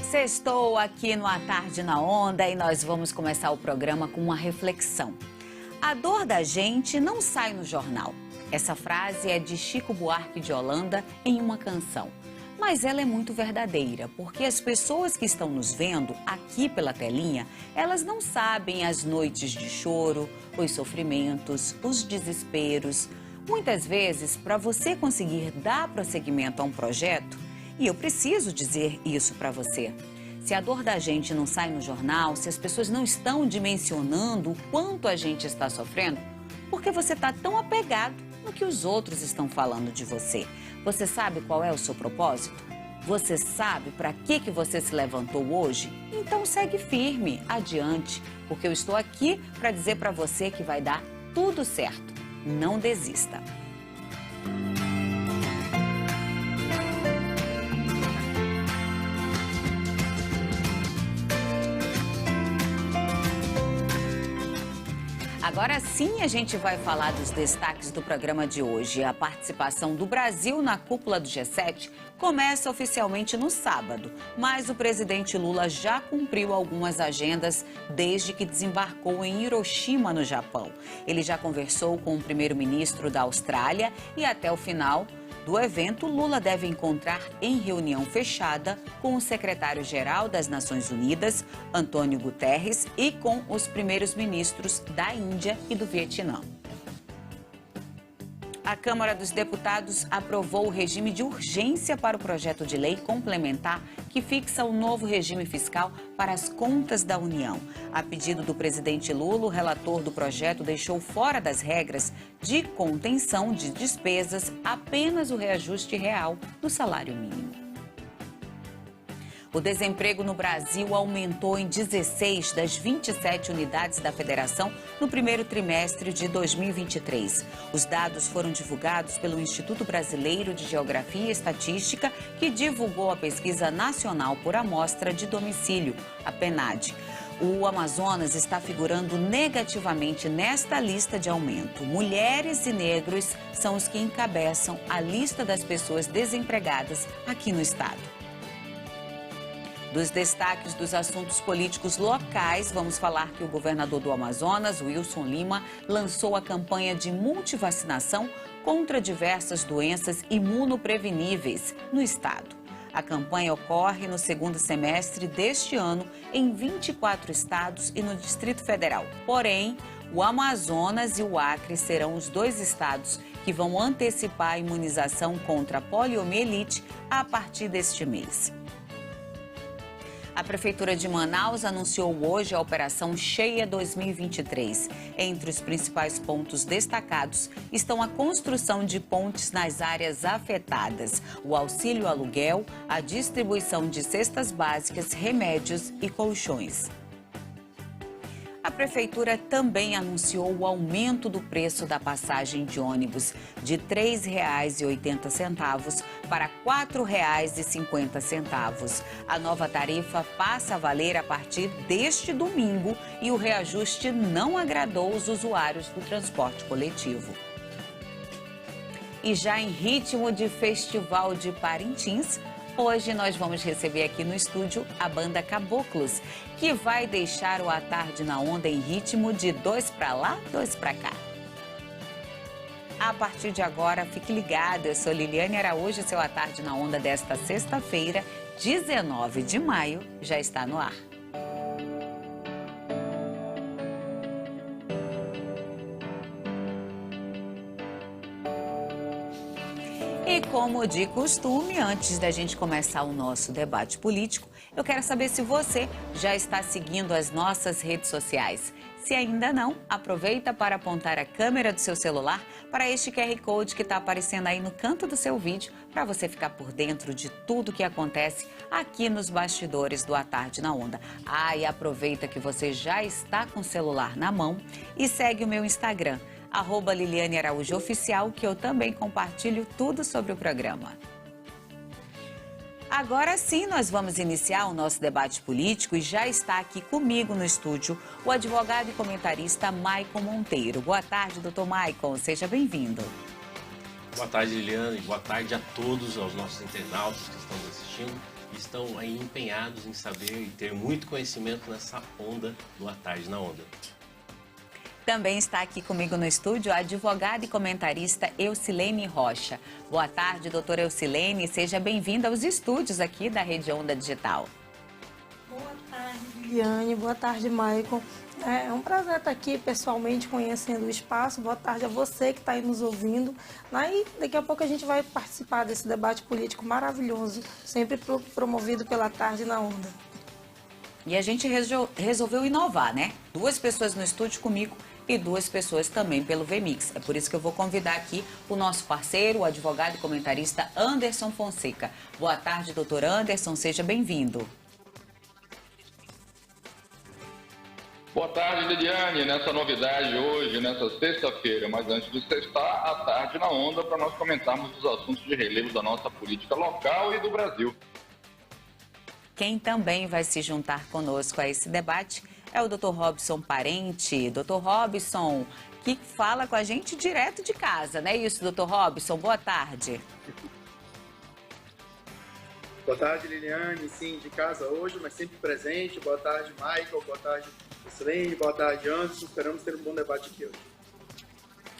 Sextou aqui no A Tarde na Onda e nós vamos começar o programa com uma reflexão. A dor da gente não sai no jornal. Essa frase é de Chico Buarque de Holanda em uma canção. Mas ela é muito verdadeira, porque as pessoas que estão nos vendo aqui pela telinha, elas não sabem as noites de choro, os sofrimentos, os desesperos. Muitas vezes, para você conseguir dar prosseguimento a um projeto, e eu preciso dizer isso para você, se a dor da gente não sai no jornal, se as pessoas não estão dimensionando o quanto a gente está sofrendo, porque você está tão apegado no que os outros estão falando de você. Você sabe qual é o seu propósito? Você sabe para que você se levantou hoje? Então segue firme, adiante, porque eu estou aqui para dizer para você que vai dar tudo certo. Não desista. Agora sim a gente vai falar dos destaques do programa de hoje. A participação do Brasil na cúpula do G7 começa oficialmente no sábado, mas o presidente Lula já cumpriu algumas agendas desde que desembarcou em Hiroshima, no Japão. Ele já conversou com o primeiro-ministro da Austrália e até o final do evento, Lula deve encontrar em reunião fechada com o secretário-geral das Nações Unidas, Antônio Guterres, e com os primeiros ministros da Índia e do Vietnã. A Câmara dos Deputados aprovou o regime de urgência para o projeto de lei complementar que fixa o novo regime fiscal para as contas da União. A pedido do presidente Lula, o relator do projeto deixou fora das regras de contenção de despesas apenas o reajuste real do salário mínimo. O desemprego no Brasil aumentou em 16 das 27 unidades da federação no primeiro trimestre de 2023. Os dados foram divulgados pelo Instituto Brasileiro de Geografia e Estatística, que divulgou a Pesquisa Nacional por Amostra de Domicílio, a PNAD. O Amazonas está figurando negativamente nesta lista de aumento. Mulheres e negros são os que encabeçam a lista das pessoas desempregadas aqui no estado. Dos destaques dos assuntos políticos locais, vamos falar que o governador do Amazonas, Wilson Lima, lançou a campanha de multivacinação contra diversas doenças imunopreveníveis no estado. A campanha ocorre no segundo semestre deste ano em 24 estados e no Distrito Federal. Porém, o Amazonas e o Acre serão os dois estados que vão antecipar a imunização contra a poliomielite a partir deste mês. A Prefeitura de Manaus anunciou hoje a Operação Cheia 2023. Entre os principais pontos destacados estão a construção de pontes nas áreas afetadas, o auxílio aluguel, a distribuição de cestas básicas, remédios e colchões. A Prefeitura também anunciou o aumento do preço da passagem de ônibus de R$ 3,80 para R$ 4,50. A nova tarifa passa a valer a partir deste domingo e o reajuste não agradou os usuários do transporte coletivo. E já em ritmo de Festival de Parintins, hoje nós vamos receber aqui no estúdio a banda Caboclos, que vai deixar o A Tarde na Onda em ritmo de 2 pra lá, 2 pra cá. A partir de agora, fique ligado, eu sou Liliane Araújo, seu A Tarde na Onda desta sexta-feira, 19 de maio, já está no ar. E como de costume, antes da gente começar o nosso debate político, eu quero saber se você já está seguindo as nossas redes sociais. Se ainda não, aproveita para apontar a câmera do seu celular para este QR Code que está aparecendo aí no canto do seu vídeo, para você ficar por dentro de tudo que acontece aqui nos bastidores do A Tarde na Onda. E aproveita que você já está com o celular na mão e segue o meu Instagram, @Liliane Araújo Oficial, que eu também compartilho tudo sobre o programa. Agora sim, nós vamos iniciar o nosso debate político e já está aqui comigo no estúdio o advogado e comentarista Maicon Monteiro. Boa tarde, doutor Maicon, seja bem-vindo. Boa tarde, Liliane, boa tarde a todos, aos nossos internautas que estão assistindo. estão aí empenhados em saber e ter muito conhecimento nessa onda do À Tarde na Onda. Também está aqui comigo no estúdio a advogada e comentarista Eucilene Rocha. Boa tarde, doutora Eucilene. Seja bem-vinda aos estúdios aqui da Rede Onda Digital. Boa tarde, Liliane. Boa tarde, Maicon. É um prazer estar aqui pessoalmente conhecendo o espaço. Boa tarde a você que está aí nos ouvindo. E daqui a pouco a gente vai participar desse debate político maravilhoso, sempre promovido pela Tarde na Onda. E a gente resolveu inovar, né? 2 pessoas no estúdio comigo e 2 pessoas também pelo VMix. É por isso que eu vou convidar aqui o nosso parceiro, o advogado e comentarista Anderson Fonseca. Boa tarde, doutor Anderson. Seja bem-vindo. Boa tarde, Liliane, nessa novidade hoje, nessa sexta-feira, mas antes de sextar, à tarde na onda, para nós comentarmos os assuntos de relevo da nossa política local e do Brasil. Quem também vai se juntar conosco a esse debate é o Dr. Robson Parente. Dr. Robson, que fala com a gente direto de casa, não é isso, Dr. Robson? Boa tarde. Boa tarde, Liliane. Sim, de casa hoje, mas sempre presente. Boa tarde, Michael. Boa tarde, Eucilene. Boa tarde, Anderson. Esperamos ter um bom debate aqui hoje.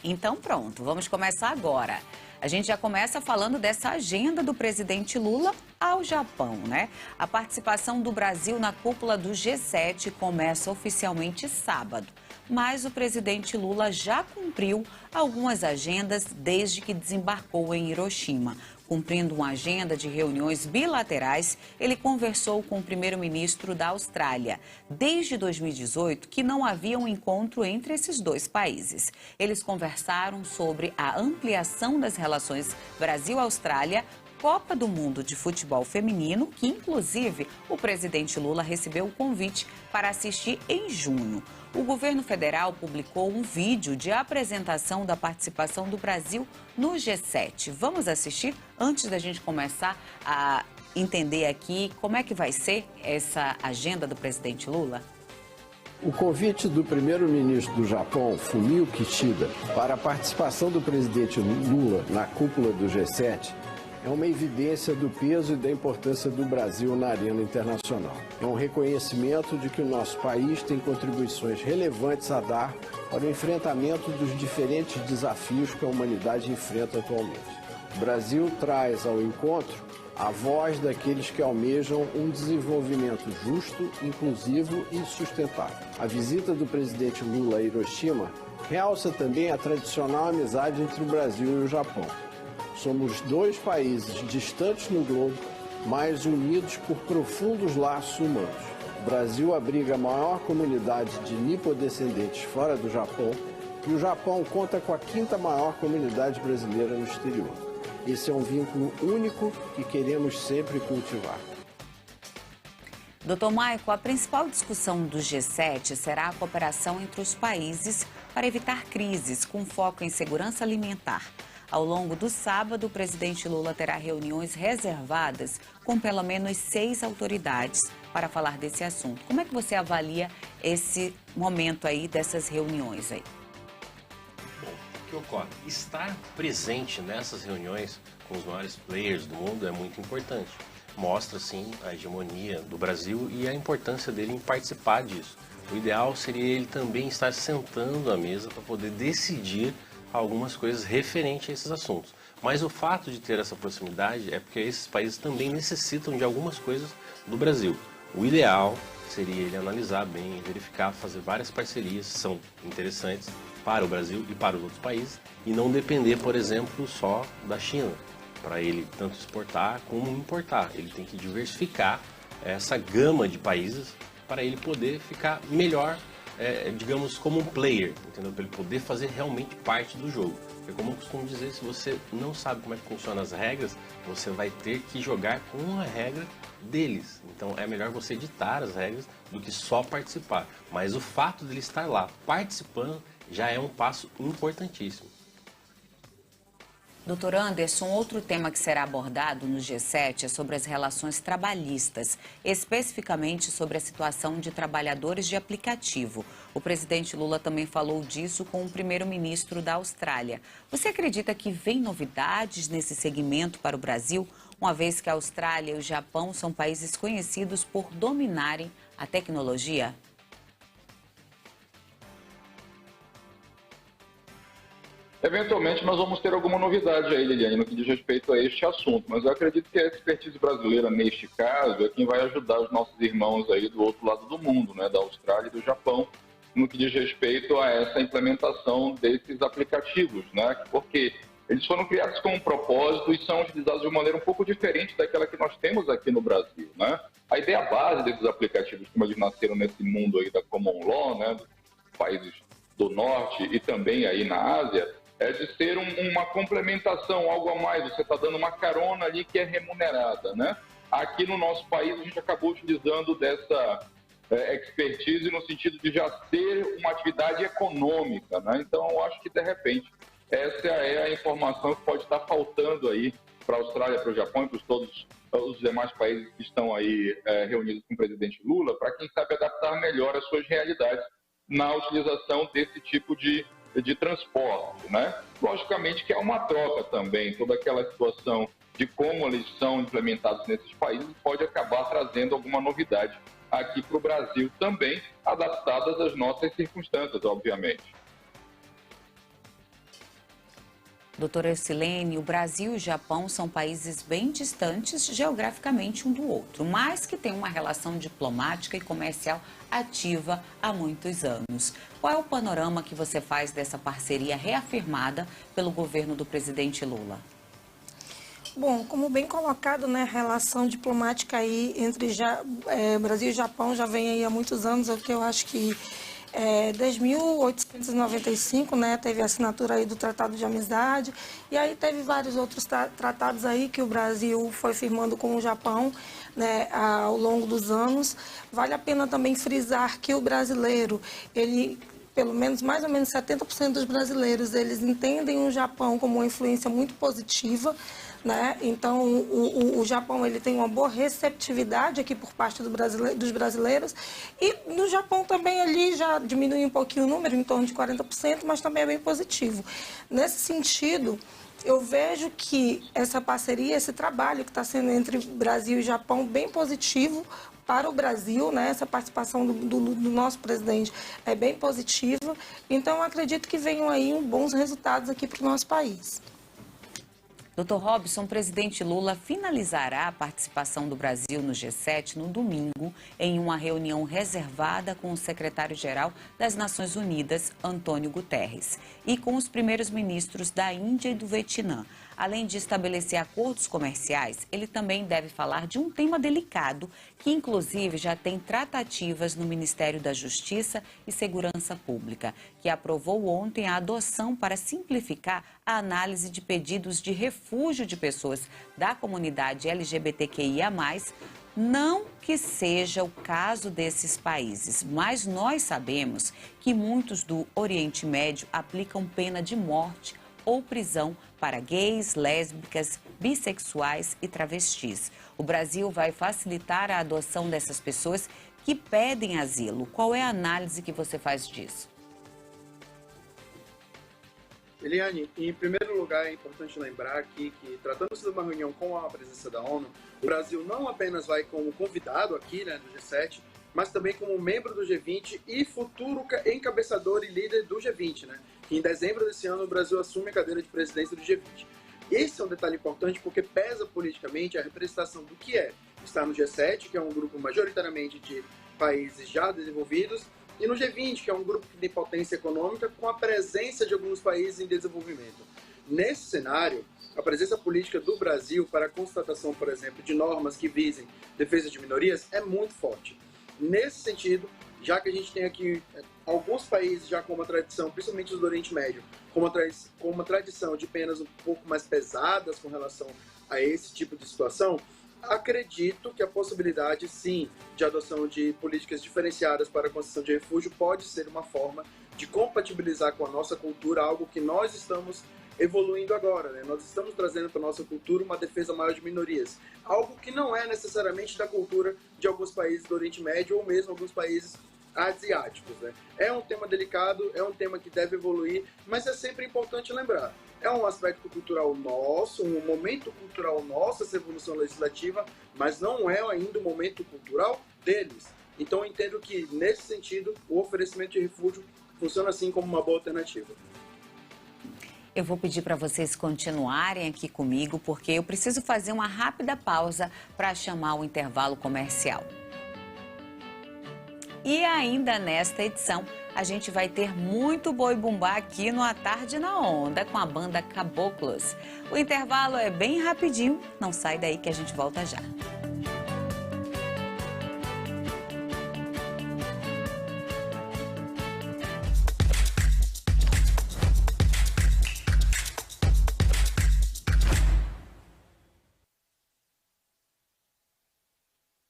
Então pronto, vamos começar agora. A gente já começa falando dessa agenda do presidente Lula ao Japão, né? A participação do Brasil na cúpula do G7 começa oficialmente sábado. Mas o presidente Lula já cumpriu algumas agendas desde que desembarcou em Hiroshima. Cumprindo uma agenda de reuniões bilaterais, ele conversou com o primeiro-ministro da Austrália. Desde 2018, que não havia um encontro entre esses 2 países. Eles conversaram sobre a ampliação das relações Brasil-Austrália, Copa do Mundo de Futebol Feminino, que inclusive o presidente Lula recebeu o convite para assistir em junho. O governo federal publicou um vídeo de apresentação da participação do Brasil no G7. Vamos assistir antes da gente começar a entender aqui como é que vai ser essa agenda do presidente Lula? O convite do primeiro-ministro do Japão, Fumio Kishida, para a participação do presidente Lula na cúpula do G7 é uma evidência do peso e da importância do Brasil na arena internacional. É um reconhecimento de que o nosso país tem contribuições relevantes a dar para o enfrentamento dos diferentes desafios que a humanidade enfrenta atualmente. O Brasil traz ao encontro a voz daqueles que almejam um desenvolvimento justo, inclusivo e sustentável. A visita do presidente Lula a Hiroshima realça também a tradicional amizade entre o Brasil e o Japão. Somos 2 países distantes no globo, mas unidos por profundos laços humanos. O Brasil abriga a maior comunidade de nipodescendentes fora do Japão e o Japão conta com a 5ª maior comunidade brasileira no exterior. Esse é um vínculo único que queremos sempre cultivar. Dr. Maico, a principal discussão do G7 será a cooperação entre os países para evitar crises, com foco em segurança alimentar. Ao longo do sábado, o presidente Lula terá reuniões reservadas com pelo menos 6 autoridades para falar desse assunto. Como é que você avalia esse momento aí dessas reuniões aí? Bom, o que ocorre? Estar presente nessas reuniões com os maiores players do mundo é muito importante. Mostra, sim, a hegemonia do Brasil e a importância dele em participar disso. O ideal seria ele também estar sentando à mesa para poder decidir algumas coisas referentes a esses assuntos. Mas o fato de ter essa proximidade é porque esses países também necessitam de algumas coisas do Brasil. O ideal seria ele analisar bem, verificar, fazer várias parcerias que são interessantes para o Brasil e para os outros países e não depender, por exemplo, só da China, para ele tanto exportar como importar. Ele tem que diversificar essa gama de países para ele poder ficar melhor, digamos, como um player, entendeu? Para ele poder fazer realmente parte do jogo. Porque, como eu costumo dizer, se você não sabe como é que funcionam as regras, você vai ter que jogar com a regra deles. Então, é melhor você editar as regras do que só participar. Mas o fato de ele estar lá participando já é um passo importantíssimo. Doutor Anderson, outro tema que será abordado no G7 é sobre as relações trabalhistas, especificamente sobre a situação de trabalhadores de aplicativo. O presidente Lula também falou disso com o primeiro-ministro da Austrália. Você acredita que vem novidades nesse segmento para o Brasil? uma vez que a Austrália e o Japão são países conhecidos por dominarem a tecnologia? Eventualmente nós vamos ter alguma novidade aí, Liliane, no que diz respeito a este assunto, mas eu acredito que a expertise brasileira neste caso é quem vai ajudar os nossos irmãos aí do outro lado do mundo, né, da Austrália e do Japão, no que diz respeito a essa implementação desses aplicativos, né, porque eles foram criados com um propósito e são utilizados de uma maneira um pouco diferente daquela que nós temos aqui no Brasil, né. A ideia base desses aplicativos, como eles nasceram nesse mundo aí da Common Law, né, dos países do Norte e também aí na Ásia, é de ser uma complementação, algo a mais. Você está dando uma carona ali que é remunerada, né? Aqui no nosso país, a gente acabou utilizando dessa expertise no sentido de já ser uma atividade econômica, né? Então, eu acho que, de repente, essa é a informação que pode estar faltando aí para a Austrália, para o Japão e para todos os demais países que estão aí reunidos com o presidente Lula, para quem sabe adaptar melhor as suas realidades na utilização desse tipo de transporte, né? Logicamente que é uma troca também, toda aquela situação de como eles são implementados nesses países pode acabar trazendo alguma novidade aqui para o Brasil também, adaptadas às nossas circunstâncias, obviamente. Doutora Eucilene, o Brasil e o Japão são países bem distantes geograficamente um do outro, mas que têm uma relação diplomática e comercial ativa há muitos anos. Qual é o panorama que você faz dessa parceria reafirmada pelo governo do presidente Lula? Bom, como bem colocado, né, a relação diplomática aí entre Brasil e Japão já vem aí há muitos anos, é o que eu acho que desde 1895, né, teve a assinatura aí do Tratado de Amizade, e aí teve vários outros tratados aí que o Brasil foi firmando com o Japão, né, ao longo dos anos. Vale a pena também frisar que o brasileiro, ele, pelo menos mais ou menos 70% dos brasileiros, eles entendem o Japão como uma influência muito positiva, né? Então, o Japão ele tem uma boa receptividade aqui por parte dos brasileiros, e no Japão também ali já diminui um pouquinho o número, em torno de 40%, mas também é bem positivo. Nesse sentido, eu vejo que essa parceria, esse trabalho que está sendo entre Brasil e Japão, bem positivo para o Brasil, né? Essa participação do nosso presidente é bem positiva, então eu acredito que venham aí bons resultados aqui para o nosso país. Dr. Robson, o presidente Lula finalizará a participação do Brasil no G7 no domingo, em uma reunião reservada com o secretário-geral das Nações Unidas, Antônio Guterres, e com os primeiros ministros da Índia e do Vietnã. Além de estabelecer acordos comerciais, ele também deve falar de um tema delicado, que inclusive já tem tratativas no Ministério da Justiça e Segurança Pública, que aprovou ontem a adoção para simplificar a análise de pedidos de refúgio de pessoas da comunidade LGBTQIA+, não que seja o caso desses países, mas nós sabemos que muitos do Oriente Médio aplicam pena de morte ou prisão para gays, lésbicas, bissexuais e travestis. O Brasil vai facilitar a adoção dessas pessoas que pedem asilo. Qual é a análise que você faz disso? Eliane, em primeiro lugar é importante lembrar aqui que, tratando-se de uma reunião com a presença da ONU, o Brasil não apenas vai como convidado aqui, né, do G7, mas também como membro do G20 e futuro encabeçador e líder do G20, né? Que em dezembro desse ano o Brasil assume a cadeira de presidência do G20. Esse é um detalhe importante porque pesa politicamente a representação do que é estar no G7, que é um grupo majoritariamente de países já desenvolvidos, e no G20, que é um grupo que tem potência econômica com a presença de alguns países em desenvolvimento. Nesse cenário, a presença política do Brasil para a constatação, por exemplo, de normas que visem defesa de minorias é muito forte. Nesse sentido, já que a gente tem aqui alguns países já com uma tradição, principalmente os do Oriente Médio, com uma tradição de penas um pouco mais pesadas com relação a esse tipo de situação, acredito que a possibilidade, sim, de adoção de políticas diferenciadas para a concessão de refúgio pode ser uma forma de compatibilizar com a nossa cultura algo que nós estamos evoluindo agora, né? Nós estamos trazendo para a nossa cultura uma defesa maior de minorias, algo que não é necessariamente da cultura de alguns países do Oriente Médio ou mesmo alguns países asiáticos, né? É um tema delicado, é um tema que deve evoluir, mas é sempre importante lembrar, é um aspecto cultural nosso, um momento cultural nosso, essa evolução legislativa, mas não é ainda o momento cultural deles. Então, eu entendo que, nesse sentido, o oferecimento de refúgio funciona assim como uma boa alternativa. Eu vou pedir para vocês continuarem aqui comigo, porque eu preciso fazer uma rápida pausa para chamar o intervalo comercial. E ainda nesta edição, a gente vai ter muito boi bumbá aqui no A Tarde na Onda com a banda Caboclos. O intervalo é bem rapidinho, não sai daí que a gente volta já.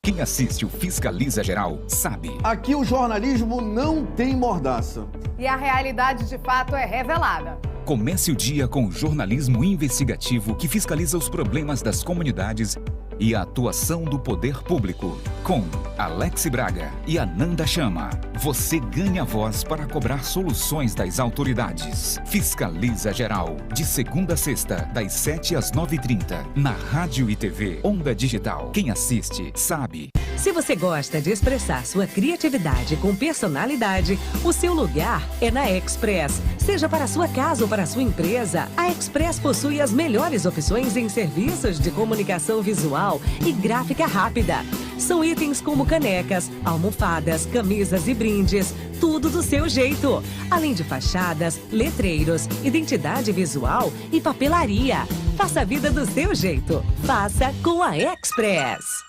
Quem assiste o Fiscaliza Geral sabe. Aqui o jornalismo não tem mordaça. E a realidade de fato é revelada. Comece o dia com o jornalismo investigativo que fiscaliza os problemas das comunidades e a atuação do poder público. Com Alex Braga e Ananda Chama, você ganha voz para cobrar soluções das autoridades. Fiscaliza Geral, de segunda a sexta, das 7 às 9h30, na Rádio e TV Onda Digital. Quem assiste, sabe. Se você gosta de expressar sua criatividade com personalidade, o seu lugar é na Express. Seja para sua casa ou para sua empresa, a Express possui as melhores opções em serviços de comunicação visual e gráfica rápida. São itens como canecas, almofadas, camisas e brindes, tudo do seu jeito. Além de fachadas, letreiros, identidade visual e papelaria. Faça a vida do seu jeito. Faça com a Express.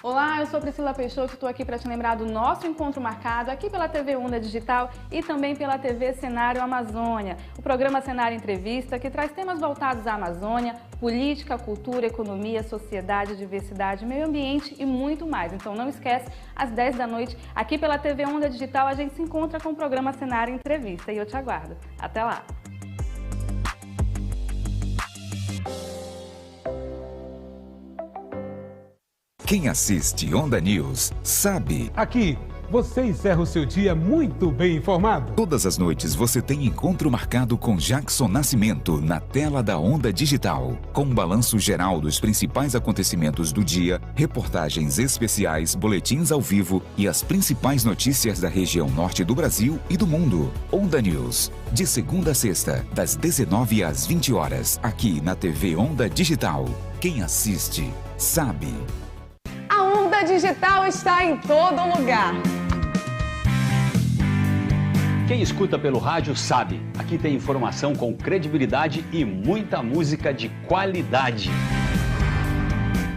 Olá, eu sou Priscila Peixoto, estou aqui para te lembrar do nosso encontro marcado aqui pela TV Onda Digital e também pela TV Cenário Amazônia. O programa Cenário Entrevista, que traz temas voltados à Amazônia, política, cultura, economia, sociedade, diversidade, meio ambiente e muito mais. Então não esquece, às 10 da noite, aqui pela TV Onda Digital, a gente se encontra com o programa Cenário Entrevista e eu te aguardo. Até lá! Quem assiste Onda News sabe. Aqui, você encerra o seu dia muito bem informado. Todas as noites você tem encontro marcado com Jackson Nascimento na tela da Onda Digital. Com um balanço geral dos principais acontecimentos do dia, reportagens especiais, boletins ao vivo e as principais notícias da região norte do Brasil e do mundo. Onda News, de segunda a sexta, das 19 às 20 horas, aqui na TV Onda Digital. Quem assiste, sabe. A Onda Digital está em todo lugar. Quem escuta pelo rádio sabe, aqui tem informação com credibilidade e muita música de qualidade.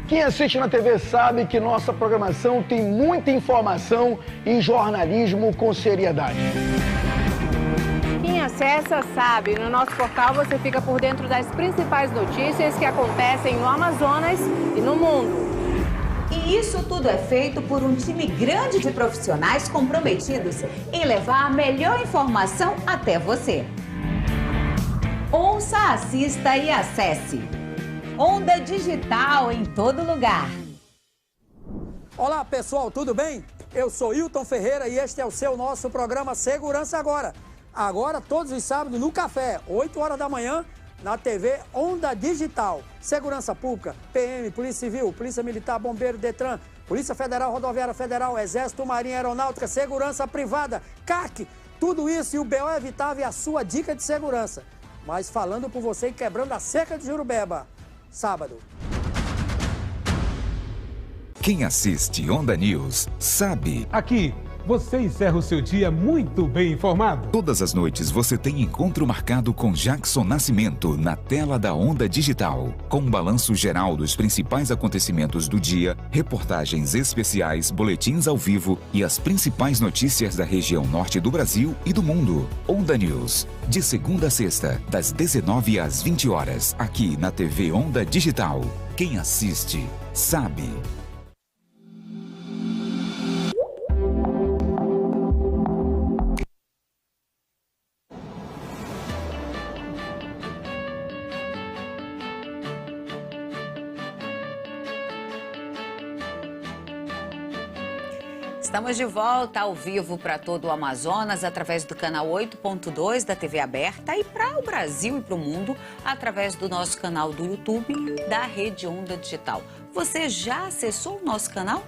Quem assiste na TV sabe que nossa programação tem muita informação e jornalismo com seriedade. Quem acessa sabe, no nosso portal você fica por dentro das principais notícias que acontecem no Amazonas e no mundo. E isso tudo é feito por um time grande de profissionais comprometidos em levar a melhor informação até você. Ouça, assista e acesse. Onda Digital em todo lugar. Olá pessoal, tudo bem? Eu sou Hilton Ferreira e este é o nosso programa Segurança Agora. Agora todos os sábados no café, 8 horas da manhã, na TV Onda Digital. Segurança Pública, PM, Polícia Civil, Polícia Militar, Bombeiro, Detran, Polícia Federal, Rodoviária Federal, Exército, Marinha, Aeronáutica, Segurança Privada, CAC, tudo isso e o BO Evitável e a sua dica de segurança. Mas falando por você e quebrando a cerca de Jurubeba. Sábado. Quem assiste Onda News sabe. Aqui, você encerra o seu dia muito bem informado. Todas as noites você tem encontro marcado com Jackson Nascimento na tela da Onda Digital. Com um balanço geral dos principais acontecimentos do dia, reportagens especiais, boletins ao vivo e as principais notícias da região norte do Brasil e do mundo. Onda News, de segunda a sexta, das 19 às 20 horas, aqui na TV Onda Digital. Quem assiste, sabe. Estamos de volta ao vivo para todo o Amazonas através do canal 8.2 da TV aberta e para o Brasil e para o mundo através do nosso canal do YouTube da Rede Onda Digital. Você já acessou o nosso canal?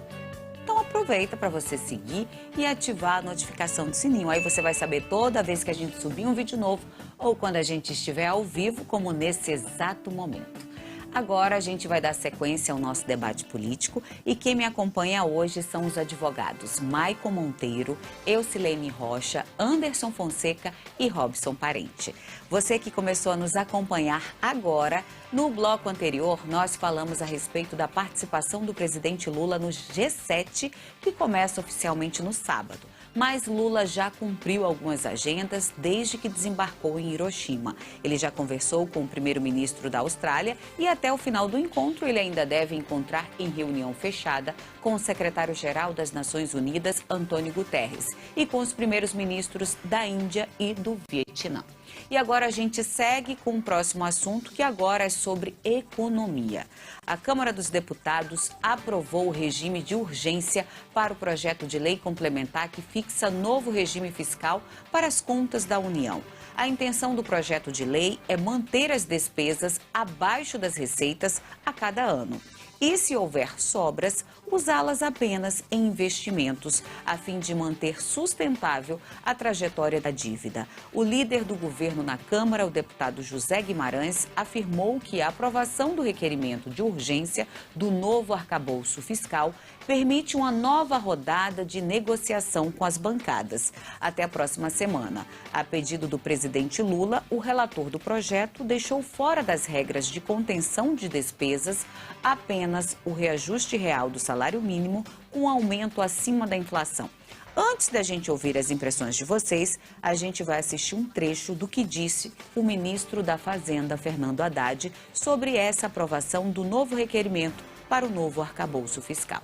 Então aproveita para você seguir e ativar a notificação do sininho. Aí você vai saber toda vez que a gente subir um vídeo novo ou quando a gente estiver ao vivo, como nesse exato momento. Agora a gente vai dar sequência ao nosso debate político e quem me acompanha hoje são os advogados Maicon Monteiro, Eucilene Rocha, Anderson Fonseca e Robson Parente. Você que começou a nos acompanhar agora, no bloco anterior nós falamos a respeito da participação do presidente Lula no G7, que começa oficialmente no sábado. Mas Lula já cumpriu algumas agendas desde que desembarcou em Hiroshima. Ele já conversou com o primeiro-ministro da Austrália e até o final do encontro ele ainda deve encontrar em reunião fechada com o secretário-geral das Nações Unidas, Antônio Guterres, e com os primeiros ministros da Índia e do Vietnã. E agora a gente segue com o próximo assunto, que agora é sobre economia. A Câmara dos Deputados aprovou o regime de urgência para o projeto de lei complementar que fixa novo regime fiscal para as contas da União. A intenção do projeto de lei é manter as despesas abaixo das receitas a cada ano. E, se houver sobras, usá-las apenas em investimentos, a fim de manter sustentável a trajetória da dívida. O líder do governo na Câmara, o deputado José Guimarães, afirmou que a aprovação do requerimento de urgência do novo arcabouço fiscal permite uma nova rodada de negociação com as bancadas. Até a próxima semana. A pedido do presidente Lula, o relator do projeto deixou fora das regras de contenção de despesas apenas o reajuste real do salário mínimo com aumento acima da inflação. Antes da gente ouvir as impressões de vocês, a gente vai assistir um trecho do que disse o ministro da Fazenda, Fernando Haddad, sobre essa aprovação do novo requerimento para o novo arcabouço fiscal.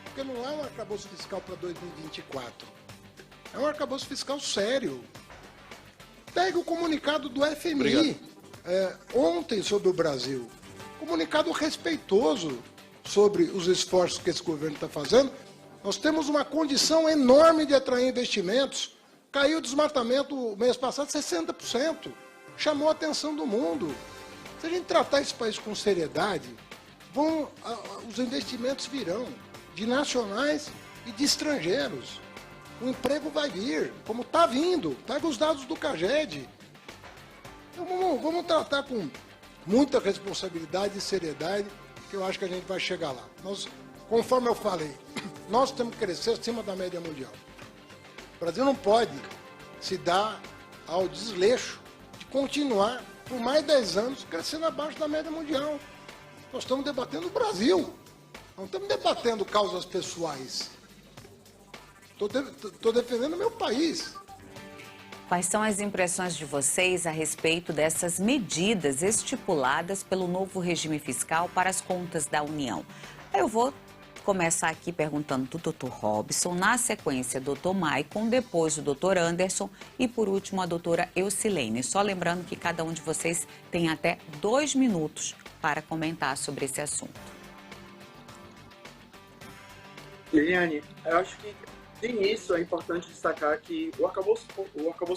Porque não é um arcabouço fiscal para 2024. É um arcabouço fiscal sério. Pega o comunicado do FMI ontem sobre o Brasil. Comunicado respeitoso sobre os esforços que esse governo está fazendo. Nós temos uma condição enorme de atrair investimentos. Caiu o desmatamento o mês passado 60%. Chamou a atenção do mundo. Se a gente tratar esse país com seriedade, os investimentos virão, de nacionais e de estrangeiros. O emprego vai vir, como está vindo. Pega os dados do CAGED. Então, vamos tratar com muita responsabilidade e seriedade, que eu acho que a gente vai chegar lá. Conforme eu falei, nós temos que crescer acima da média mundial. O Brasil não pode se dar ao desleixo de continuar por mais 10 anos crescendo abaixo da média mundial. Nós estamos debatendo o Brasil, não estamos debatendo causas pessoais. Estou defendendo o meu país. Quais são as impressões de vocês a respeito dessas medidas estipuladas pelo novo regime fiscal para as contas da União? Eu vou começar aqui perguntando do Dr. Robson, na sequência, Dr. Maicon, depois o Dr. Anderson e, por último, a doutora Eucilene. Só lembrando que cada um de vocês tem até 2 minutos para comentar sobre esse assunto. Liliane, eu acho que de início é importante destacar que o arcabouço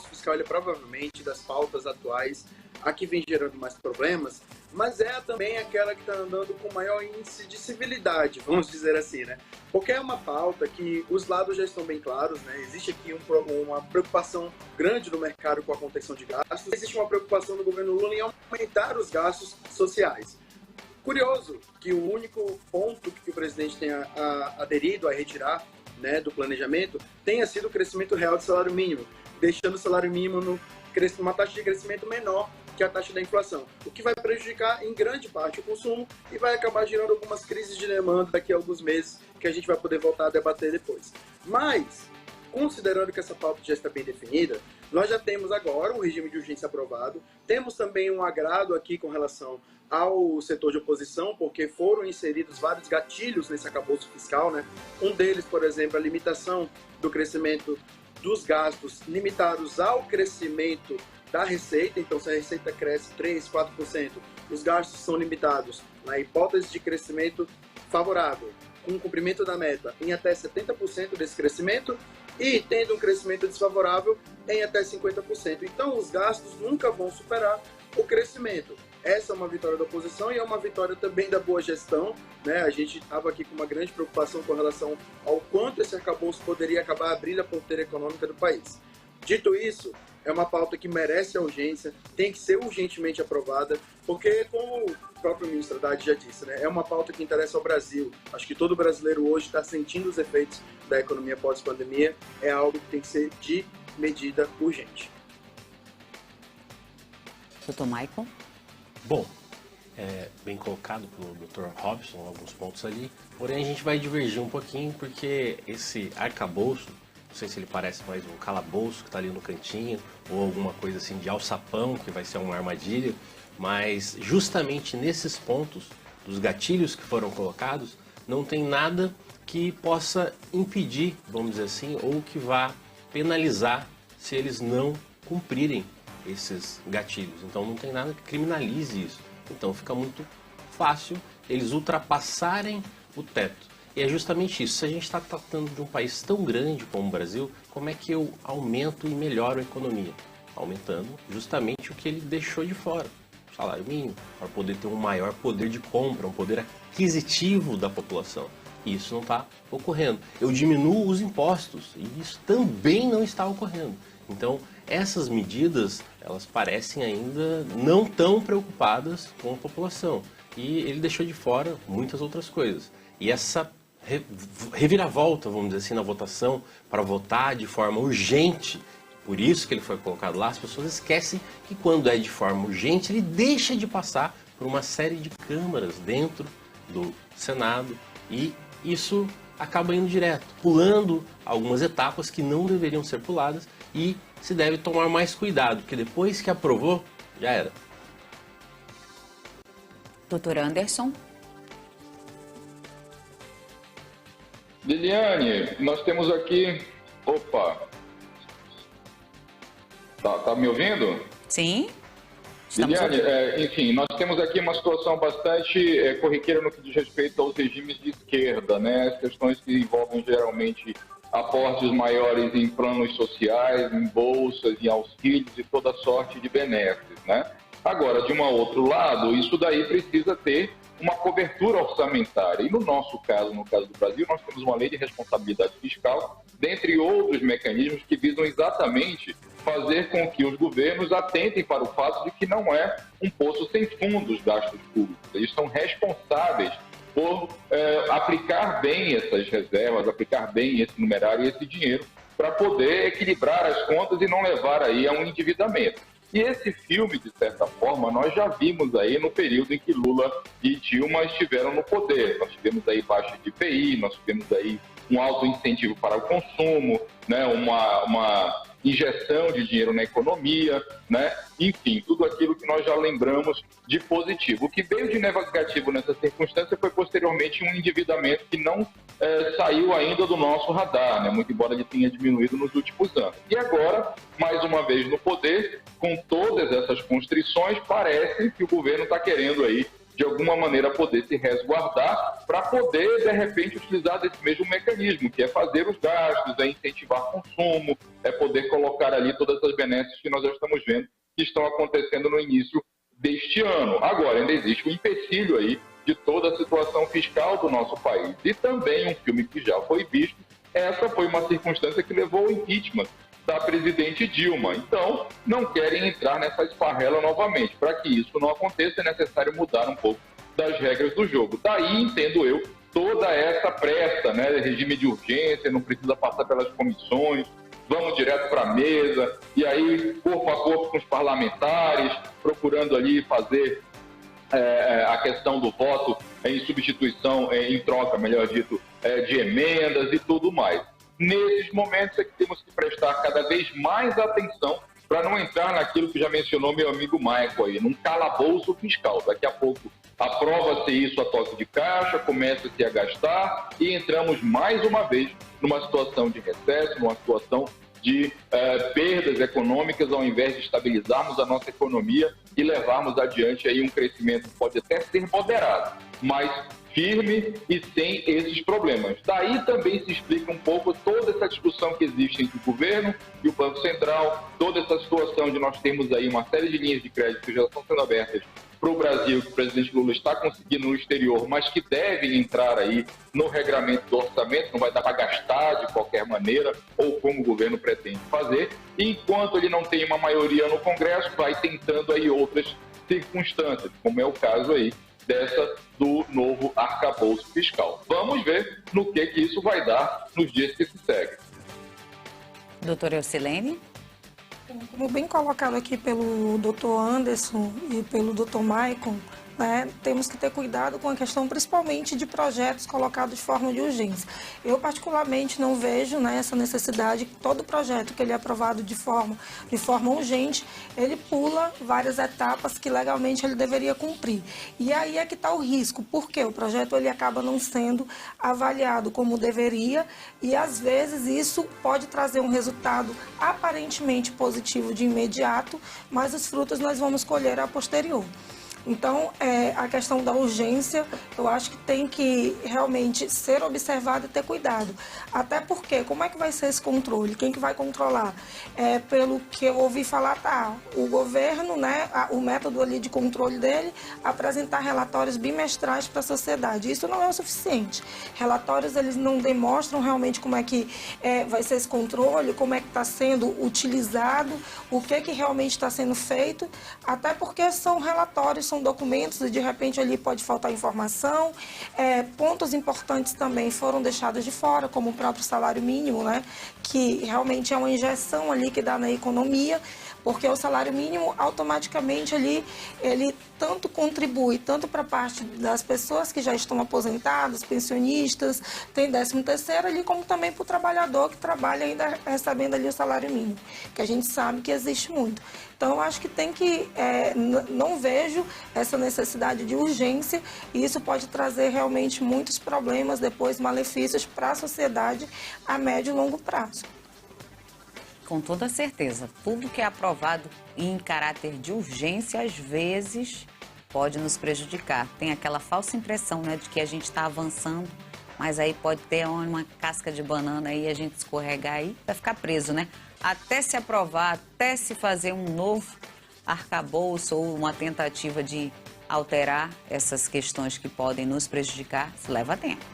fiscal ele é provavelmente das pautas atuais a que vem gerando mais problemas, mas é também aquela que está andando com maior índice de civilidade, vamos dizer assim, né? Porque é uma pauta que os lados já estão bem claros, né? Existe aqui uma preocupação grande no mercado com a contenção de gastos, existe uma preocupação do governo Lula em aumentar os gastos sociais. Curioso que o único ponto que o presidente tenha aderido a retirar, né, do planejamento, tenha sido o crescimento real do salário mínimo, deixando o salário mínimo numa taxa de crescimento menor que a taxa da inflação, o que vai prejudicar em grande parte o consumo e vai acabar gerando algumas crises de demanda daqui a alguns meses que a gente vai poder voltar a debater depois. Mas, considerando que essa pauta já está bem definida, nós já temos agora um regime de urgência aprovado, temos também um agrado aqui com relação ao setor de oposição, porque foram inseridos vários gatilhos nesse arcabouço fiscal, né? Um deles, por exemplo, a limitação do crescimento dos gastos limitados ao crescimento da receita. Então, se a receita cresce 3%, 4%, os gastos são limitados na hipótese de crescimento favorável com o cumprimento da meta em até 70% desse crescimento e tendo um crescimento desfavorável em até 50%. Então, os gastos nunca vão superar o crescimento. Essa é uma vitória da oposição e é uma vitória também da boa gestão, né? A gente estava aqui com uma grande preocupação com relação ao quanto esse arcabouço poderia acabar abrindo a fronteira econômica do país. Dito isso, é uma pauta que merece a urgência, tem que ser urgentemente aprovada, porque, como o próprio ministro Haddad já disse, né, é uma pauta que interessa ao Brasil. Acho que todo brasileiro hoje está sentindo os efeitos da economia pós-pandemia, é algo que tem que ser de medida urgente. Doutor Maicon? Bom, bem colocado pelo Dr. Robson, alguns pontos ali, porém a gente vai divergir um pouquinho, porque esse arcabouço, não sei se ele parece mais um calabouço que está ali no cantinho, ou alguma coisa assim de alçapão, que vai ser uma armadilha, mas justamente nesses pontos, dos gatilhos que foram colocados, não tem nada que possa impedir, vamos dizer assim, ou que vá penalizar se eles não cumprirem esses gatilhos. Então não tem nada que criminalize isso. Então fica muito fácil eles ultrapassarem o teto. E é justamente isso. Se a gente está tratando de um país tão grande como o Brasil, como é que eu aumento e melhoro a economia? Aumentando justamente o que ele deixou de fora. O salário mínimo, para poder ter um maior poder de compra, um poder aquisitivo da população. E isso não está ocorrendo. Eu diminuo os impostos e isso também não está ocorrendo. Então, essas medidas, elas parecem ainda não tão preocupadas com a população. E ele deixou de fora muitas outras coisas. E essa reviravolta, vamos dizer assim, na votação, para votar de forma urgente, por isso que ele foi colocado lá, as pessoas esquecem que quando é de forma urgente, ele deixa de passar por uma série de câmaras dentro do Senado e isso acaba indo direto, pulando algumas etapas que não deveriam ser puladas e se deve tomar mais cuidado, porque depois que aprovou, já era. Doutor Anderson? Liliane, nós temos aqui... Opa! Tá me ouvindo? Sim. Liliane, enfim, nós temos aqui uma situação bastante corriqueira no que diz respeito aos regimes de esquerda, né? As questões que envolvem geralmente aportes maiores em planos sociais, em bolsas, em auxílios e toda sorte de benesses, né? Agora, de um outro lado, isso daí precisa ter uma cobertura orçamentária. E no nosso caso, no caso do Brasil, nós temos uma lei de responsabilidade fiscal, dentre outros mecanismos que visam exatamente fazer com que os governos atentem para o fato de que não é um poço sem fundo os gastos públicos. Eles são responsáveis por aplicar bem essas reservas, aplicar bem esse numerário e esse dinheiro para poder equilibrar as contas e não levar aí a um endividamento. E esse filme, de certa forma, nós já vimos aí no período em que Lula e Dilma estiveram no poder. Nós tivemos aí baixa de IPI, nós tivemos aí um alto incentivo para o consumo, né, uma injeção de dinheiro na economia, né? Enfim, tudo aquilo que nós já lembramos de positivo. O que veio de negativo nessa circunstância foi posteriormente um endividamento que não saiu ainda do nosso radar, né? Muito embora ele tenha diminuído nos últimos anos. E agora, mais uma vez no poder, com todas essas constrições, parece que o governo está querendo aí, de alguma maneira, poder se resguardar para poder, de repente, utilizar desse mesmo mecanismo, que é fazer os gastos, é incentivar consumo, é poder colocar ali todas essas benesses que nós já estamos vendo que estão acontecendo no início deste ano. Agora, ainda existe um empecilho aí de toda a situação fiscal do nosso país. E também um filme que já foi visto, essa foi uma circunstância que levou ao impeachment da presidente Dilma. Então, não querem entrar nessa esparrela novamente. Para que isso não aconteça, é necessário mudar um pouco das regras do jogo. Daí, entendo eu, toda essa pressa, né? Regime de urgência, não precisa passar pelas comissões, vamos direto para a mesa, e aí, corpo a corpo com os parlamentares, procurando ali fazer a questão do voto em substituição, em troca, melhor dito, de emendas e tudo mais. Nesses momentos é que temos que prestar cada vez mais atenção para não entrar naquilo que já mencionou meu amigo Michael aí, num calabouço fiscal. Daqui a pouco aprova-se isso a toque de caixa, começa-se a gastar e entramos mais uma vez numa situação de recesso, numa situação de perdas econômicas, ao invés de estabilizarmos a nossa economia e levarmos adiante aí um crescimento que pode até ser moderado, mas firme e sem esses problemas. Daí também se explica um pouco toda essa discussão que existe entre o governo e o Banco Central, toda essa situação de nós termos aí uma série de linhas de crédito que já estão sendo abertas para o Brasil, que o presidente Lula está conseguindo no exterior, mas que devem entrar aí no regramento do orçamento, não vai dar para gastar de qualquer maneira, ou como o governo pretende fazer. E enquanto ele não tem uma maioria no Congresso, vai tentando aí outras circunstâncias, como é o caso aí dessa do novo arcabouço fiscal. Vamos ver no que isso vai dar nos dias que se seguem. Doutora Eucilene? Como bem colocado aqui pelo doutor Anderson e pelo doutor Maicon, né, temos que ter cuidado com a questão principalmente de projetos colocados de forma de urgência. Eu particularmente não vejo, né, essa necessidade, todo projeto que ele é aprovado de forma urgente, ele pula várias etapas que legalmente ele deveria cumprir. E aí é que está o risco, porque o projeto ele acaba não sendo avaliado como deveria e às vezes isso pode trazer um resultado aparentemente positivo de imediato, mas os frutos nós vamos colher a posterior. Então, a questão da urgência, eu acho que tem que realmente ser observada e ter cuidado. Até porque, como é que vai ser esse controle? Quem que vai controlar? Pelo que eu ouvi falar, o governo, né, o método ali de controle dele, apresentar relatórios bimestrais para a sociedade. Isso não é o suficiente. Relatórios, eles não demonstram realmente como é que vai ser esse controle, como é que está sendo utilizado, o que realmente está sendo feito, até porque são relatórios, são documentos e de repente ali pode faltar informação. Pontos importantes também foram deixados de fora, como o próprio salário mínimo, né, que realmente é uma injeção ali que dá na economia, porque o salário mínimo automaticamente ali, ele tanto contribui, tanto para a parte das pessoas que já estão aposentadas, pensionistas, tem 13º ali, como também para o trabalhador que trabalha ainda recebendo ali o salário mínimo, que a gente sabe que existe muito. Então, eu acho que tem que, não vejo essa necessidade de urgência e isso pode trazer realmente muitos problemas, depois malefícios para a sociedade a médio e longo prazo. Com toda certeza, tudo que é aprovado em caráter de urgência, às vezes, pode nos prejudicar. Tem aquela falsa impressão, né, de que a gente está avançando, mas aí pode ter uma casca de banana e a gente escorregar e vai ficar preso, né? Até se aprovar, até se fazer um novo arcabouço ou uma tentativa de alterar essas questões que podem nos prejudicar, isso leva tempo.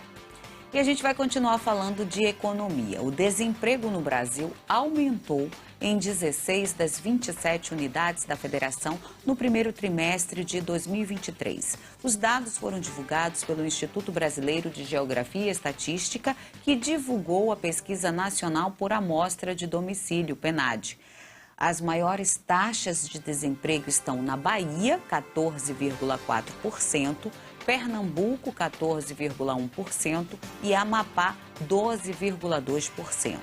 E a gente vai continuar falando de economia. O desemprego no Brasil aumentou em 16 das 27 unidades da federação no primeiro trimestre de 2023. Os dados foram divulgados pelo Instituto Brasileiro de Geografia e Estatística, que divulgou a Pesquisa Nacional por Amostra de Domicílio, PNAD. As maiores taxas de desemprego estão na Bahia, 14,4%, Pernambuco, 14,1% e Amapá, 12,2%.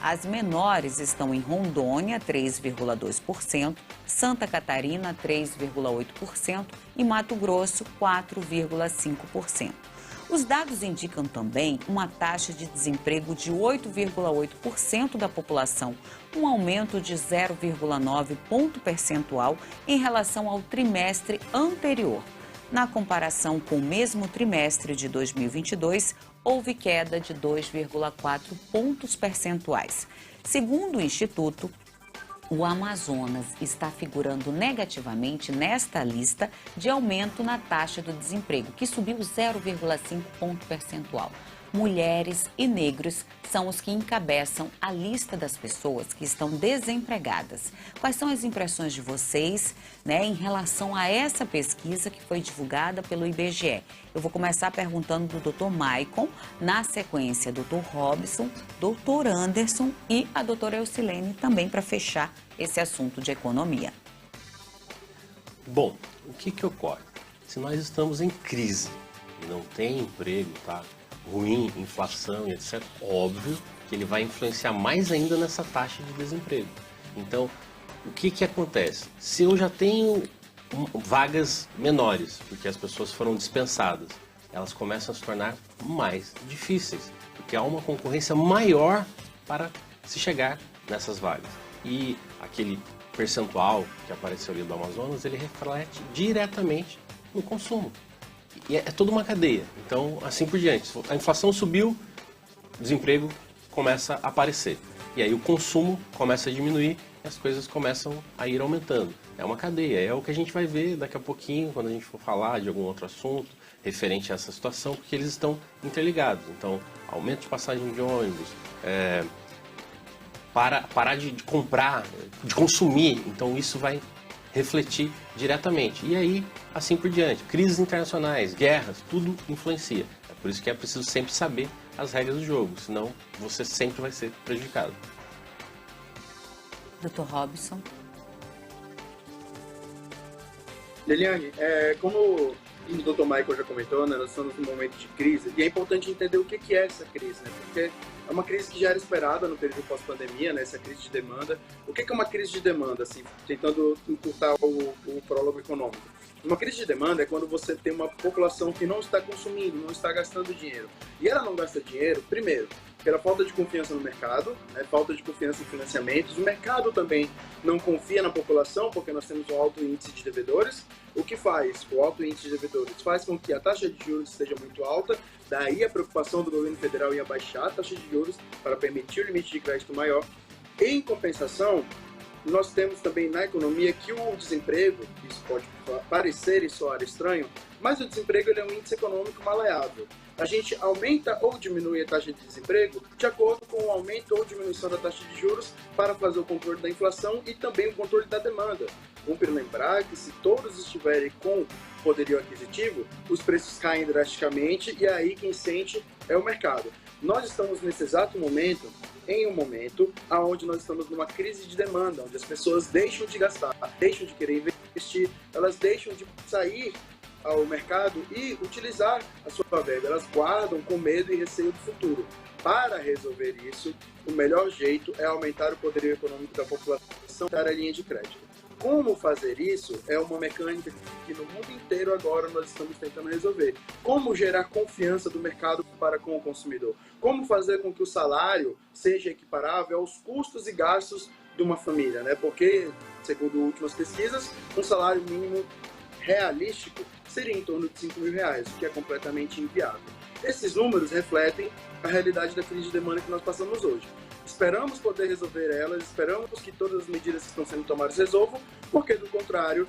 As menores estão em Rondônia, 3,2%, Santa Catarina, 3,8% e Mato Grosso, 4,5%. Os dados indicam também uma taxa de desemprego de 8,8% da população, um aumento de 0,9 ponto percentual em relação ao trimestre anterior. Na comparação com o mesmo trimestre de 2022, houve queda de 2,4 pontos percentuais. Segundo o Instituto, o Amazonas está figurando negativamente nesta lista de aumento na taxa do desemprego, que subiu 0,5 ponto percentual. Mulheres e negros são os que encabeçam a lista das pessoas que estão desempregadas. Quais são as impressões de vocês, né, em relação a essa pesquisa que foi divulgada pelo IBGE? Eu vou começar perguntando do Dr. Maicon, na sequência, Dr. Robson, Dr. Anderson e a doutora Eucilene também para fechar esse assunto de economia. Bom, o que ocorre? Se nós estamos em crise e não tem emprego, tá? Ruim, inflação e etc., óbvio que ele vai influenciar mais ainda nessa taxa de desemprego. Então, o que acontece? Se eu já tenho vagas menores, porque as pessoas foram dispensadas, elas começam a se tornar mais difíceis, porque há uma concorrência maior para se chegar nessas vagas. E aquele percentual que apareceu ali do Amazonas, ele reflete diretamente no consumo. E é toda uma cadeia. Então, assim por diante. A inflação subiu, o desemprego começa a aparecer. E aí o consumo começa a diminuir e as coisas começam a ir aumentando. É uma cadeia, é o que a gente vai ver daqui a pouquinho, quando a gente for falar de algum outro assunto referente a essa situação, porque eles estão interligados. Então, aumento de passagem de ônibus, parar de comprar, de consumir, então isso vai refletir diretamente. E aí, assim por diante, crises internacionais, guerras, tudo influencia. É por isso que é preciso sempre saber as regras do jogo, senão você sempre vai ser prejudicado. Dr. Robson. Liliane, como o Dr. Michael já comentou, né, nós estamos num momento de crise e é importante entender o que é essa crise, né, porque é uma crise que já era esperada no período pós-pandemia, né, essa crise de demanda. O que é uma crise de demanda, assim, tentando encurtar o prólogo econômico? Uma crise de demanda é quando você tem uma população que não está consumindo, não está gastando dinheiro. E ela não gasta dinheiro, primeiro, pela falta de confiança no mercado, né, falta de confiança em financiamentos. O mercado também não confia na população, porque nós temos um alto índice de devedores. O que faz? O alto índice de devedores faz com que a taxa de juros esteja muito alta, daí a preocupação do governo federal em abaixar a taxa de juros para permitir o limite de crédito maior. Em compensação, nós temos também na economia que o desemprego, isso pode parecer e soar estranho, mas o desemprego ele é um índice econômico maleável. A gente aumenta ou diminui a taxa de desemprego de acordo com o aumento ou diminuição da taxa de juros para fazer o controle da inflação e também o controle da demanda. Cumpre lembrar que se todos estiverem com poderio aquisitivo, os preços caem drasticamente e aí quem sente é o mercado. Nós estamos nesse exato momento em um momento onde nós estamos numa crise de demanda, onde as pessoas deixam de gastar, deixam de querer investir, elas deixam de sair ao mercado e utilizar a sua verba. Elas guardam com medo e receio do futuro. Para resolver isso, o melhor jeito é aumentar o poderio econômico da população e dar a linha de crédito. Como fazer isso é uma mecânica que no mundo inteiro agora nós estamos tentando resolver. Como gerar confiança do mercado para com o consumidor? Como fazer com que o salário seja equiparável aos custos e gastos de uma família, né? Porque, segundo últimas pesquisas, um salário mínimo realístico seria em torno de R$5.000, o que é completamente inviável. Esses números refletem a realidade da crise de demanda que nós passamos hoje. Esperamos poder resolver elas, esperamos que todas as medidas que estão sendo tomadas resolvam, porque do contrário,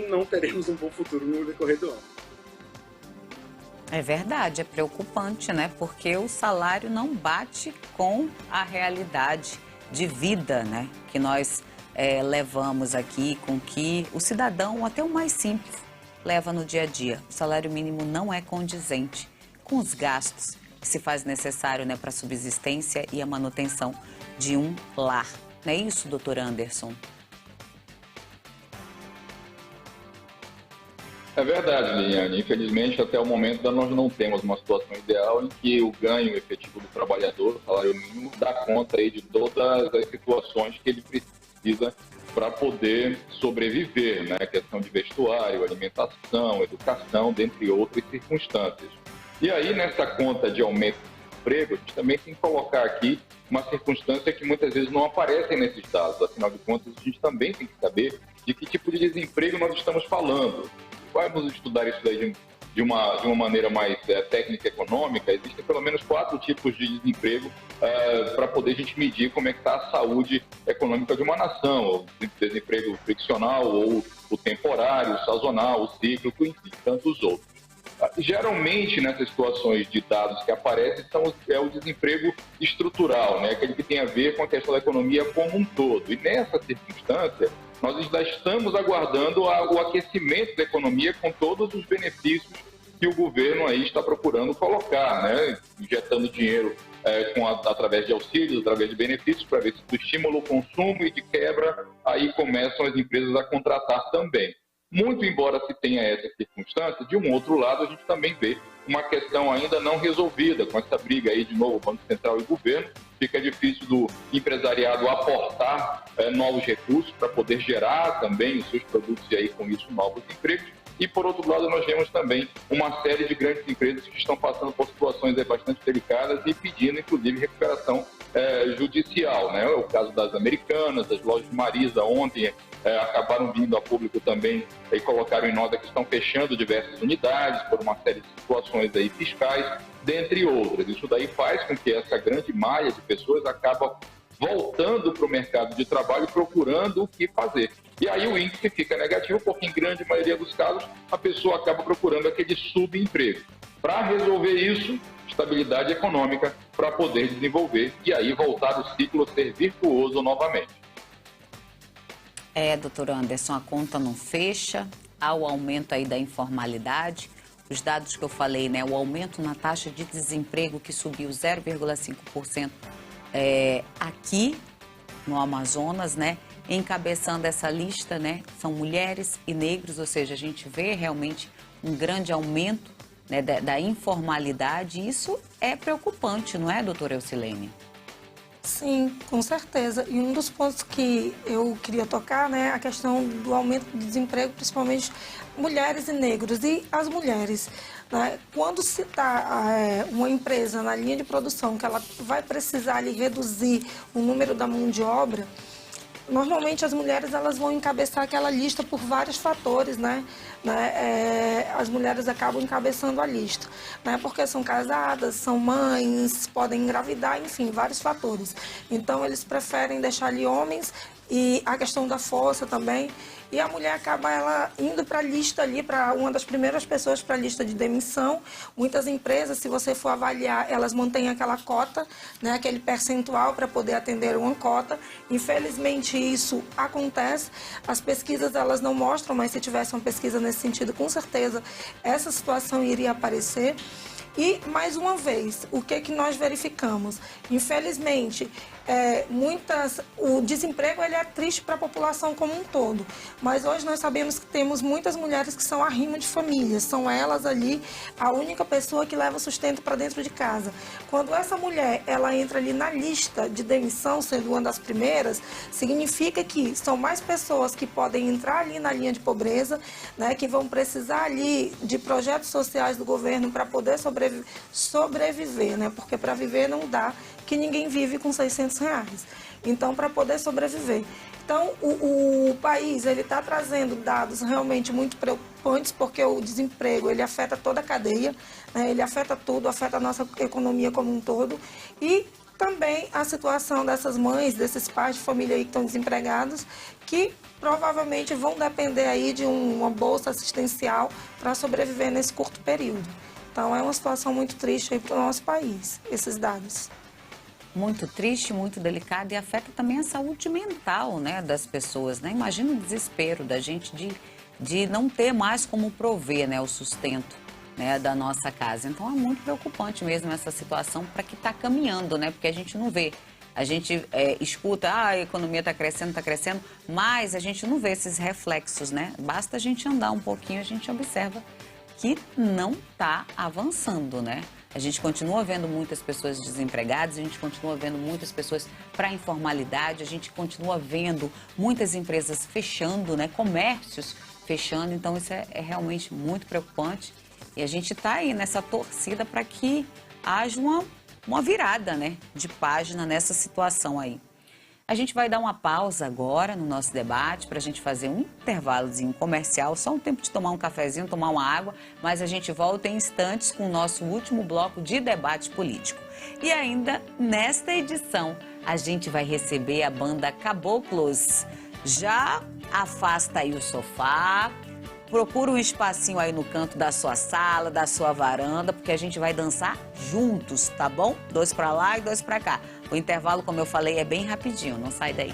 não teremos um bom futuro no decorrer do ano. É verdade, é preocupante, né? Porque o salário não bate com a realidade de vida, né? Que nós levamos aqui, com que o cidadão, até o mais simples, leva no dia a dia. O salário mínimo não é condizente com os gastos que se faz necessário, né, para a subsistência e a manutenção de um lar. Não é isso, doutor Anderson? É verdade, Liliane. Infelizmente, até o momento, nós não temos uma situação ideal em que o ganho efetivo do trabalhador, o salário mínimo, dá conta aí de todas as situações que ele precisa para poder sobreviver, né? A questão de vestuário, alimentação, educação, dentre outras circunstâncias. E aí, nessa conta de aumento do emprego, a gente também tem que colocar aqui uma circunstância que muitas vezes não aparece nesses dados. Afinal de contas, a gente também tem que saber de que tipo de desemprego nós estamos falando. Vamos estudar isso daí de uma maneira mais técnica e econômica. Existem pelo menos 4 tipos de desemprego para poder a gente medir como é que está a saúde econômica de uma nação. O desemprego friccional, ou o temporário, o sazonal, o cíclico, enfim, tantos outros. Geralmente, nessas situações de dados que aparecem, é o desemprego estrutural, né? Aquele que tem a ver com a questão da economia como um todo. E nessa circunstância, nós ainda estamos aguardando o aquecimento da economia com todos os benefícios que o governo aí está procurando colocar, né? Injetando dinheiro através de auxílios, através de benefícios, para ver se do estímulo ao consumo e de quebra, aí começam as empresas a contratar também. Muito embora se tenha essa circunstância, de um outro lado a gente também vê uma questão ainda não resolvida, com essa briga aí de novo Banco Central e governo. Fica difícil do empresariado aportar novos recursos para poder gerar também os seus produtos e aí com isso novos empregos. E, por outro lado, nós vemos também uma série de grandes empresas que estão passando por situações bastante delicadas e pedindo, inclusive, recuperação judicial, né? O caso das Americanas, das lojas de Marisa, ontem acabaram vindo a público também e colocaram em nota que estão fechando diversas unidades por uma série de situações aí fiscais, dentre outras. Isso daí faz com que essa grande malha de pessoas acaba voltando para o mercado de trabalho procurando o que fazer. E aí o índice fica negativo, porque em grande maioria dos casos a pessoa acaba procurando aquele subemprego. Para resolver isso, estabilidade econômica para poder desenvolver e aí voltar o ciclo a ser virtuoso novamente. Doutor Anderson, a conta não fecha, há o aumento aí da informalidade. Os dados que eu falei, né, o aumento na taxa de desemprego que subiu 0,5% aqui no Amazonas, né, encabeçando essa lista, né, são mulheres e negros, ou seja, a gente vê realmente um grande aumento, né, da informalidade. Isso é preocupante, não é, doutora Eucilene? Sim, com certeza. E um dos pontos que eu queria tocar, né, a questão do aumento do desemprego, principalmente mulheres e negros. E as mulheres, né, quando se está uma empresa na linha de produção que ela vai precisar ali reduzir o número da mão de obra, normalmente as mulheres elas vão encabeçar aquela lista por vários fatores, né? As mulheres acabam encabeçando a lista, né? Porque são casadas, são mães, podem engravidar, enfim, vários fatores. Então eles preferem deixar ali homens e a questão da força também. E a mulher acaba ela indo para a lista ali, para uma das primeiras pessoas para a lista de demissão. Muitas empresas, se você for avaliar, elas mantêm aquela cota, né, aquele percentual para poder atender uma cota. Infelizmente isso acontece. As pesquisas elas não mostram, mas se tivesse uma pesquisa nesse sentido, com certeza essa situação iria aparecer. E, mais uma vez, o que nós verificamos? Infelizmente, o desemprego ele é triste para a população como um todo, mas hoje nós sabemos que temos muitas mulheres que são arrimo de família, são elas ali a única pessoa que leva sustento para dentro de casa. Quando essa mulher ela entra ali na lista de demissão, sendo uma das primeiras, significa que são mais pessoas que podem entrar ali na linha de pobreza, né, que vão precisar ali de projetos sociais do governo para poder sobreviver, né, porque para viver não dá, que ninguém vive com R$600. Então, para poder sobreviver. Então, o país ele está trazendo dados realmente muito preocupantes, porque o desemprego ele afeta toda a cadeia, né? Ele afeta tudo, afeta a nossa economia como um todo. E também a situação dessas mães, desses pais de família aí que estão desempregados, que provavelmente vão depender aí de uma bolsa assistencial para sobreviver nesse curto período. Então, é uma situação muito triste aí para o nosso país, esses dados. Muito triste, muito delicado e afeta também a saúde mental, né, das pessoas, né? Imagina o desespero da gente de não ter mais como prover, né, o sustento, né, da nossa casa. Então é muito preocupante mesmo essa situação para que está caminhando, né? Porque a gente não vê. A gente escuta, a economia está crescendo, mas a gente não vê esses reflexos, né? Basta a gente andar um pouquinho, a gente observa que não está avançando, né? A gente continua vendo muitas pessoas desempregadas, a gente continua vendo muitas pessoas para a informalidade, a gente continua vendo muitas empresas fechando, né? Comércios fechando, então isso é realmente muito preocupante. E a gente está aí nessa torcida para que haja uma virada, né, de página nessa situação aí. A gente vai dar uma pausa agora no nosso debate para a gente fazer um intervalozinho comercial, só um tempo de tomar um cafezinho, tomar uma água, mas a gente volta em instantes com o nosso último bloco de debate político. E ainda nesta edição a gente vai receber a banda Caboclos. Já afasta aí o sofá, procura um espacinho aí no canto da sua sala, da sua varanda, porque a gente vai dançar juntos, tá bom? 2 para lá e 2 para cá. O intervalo, como eu falei, é bem rapidinho, não sai daí.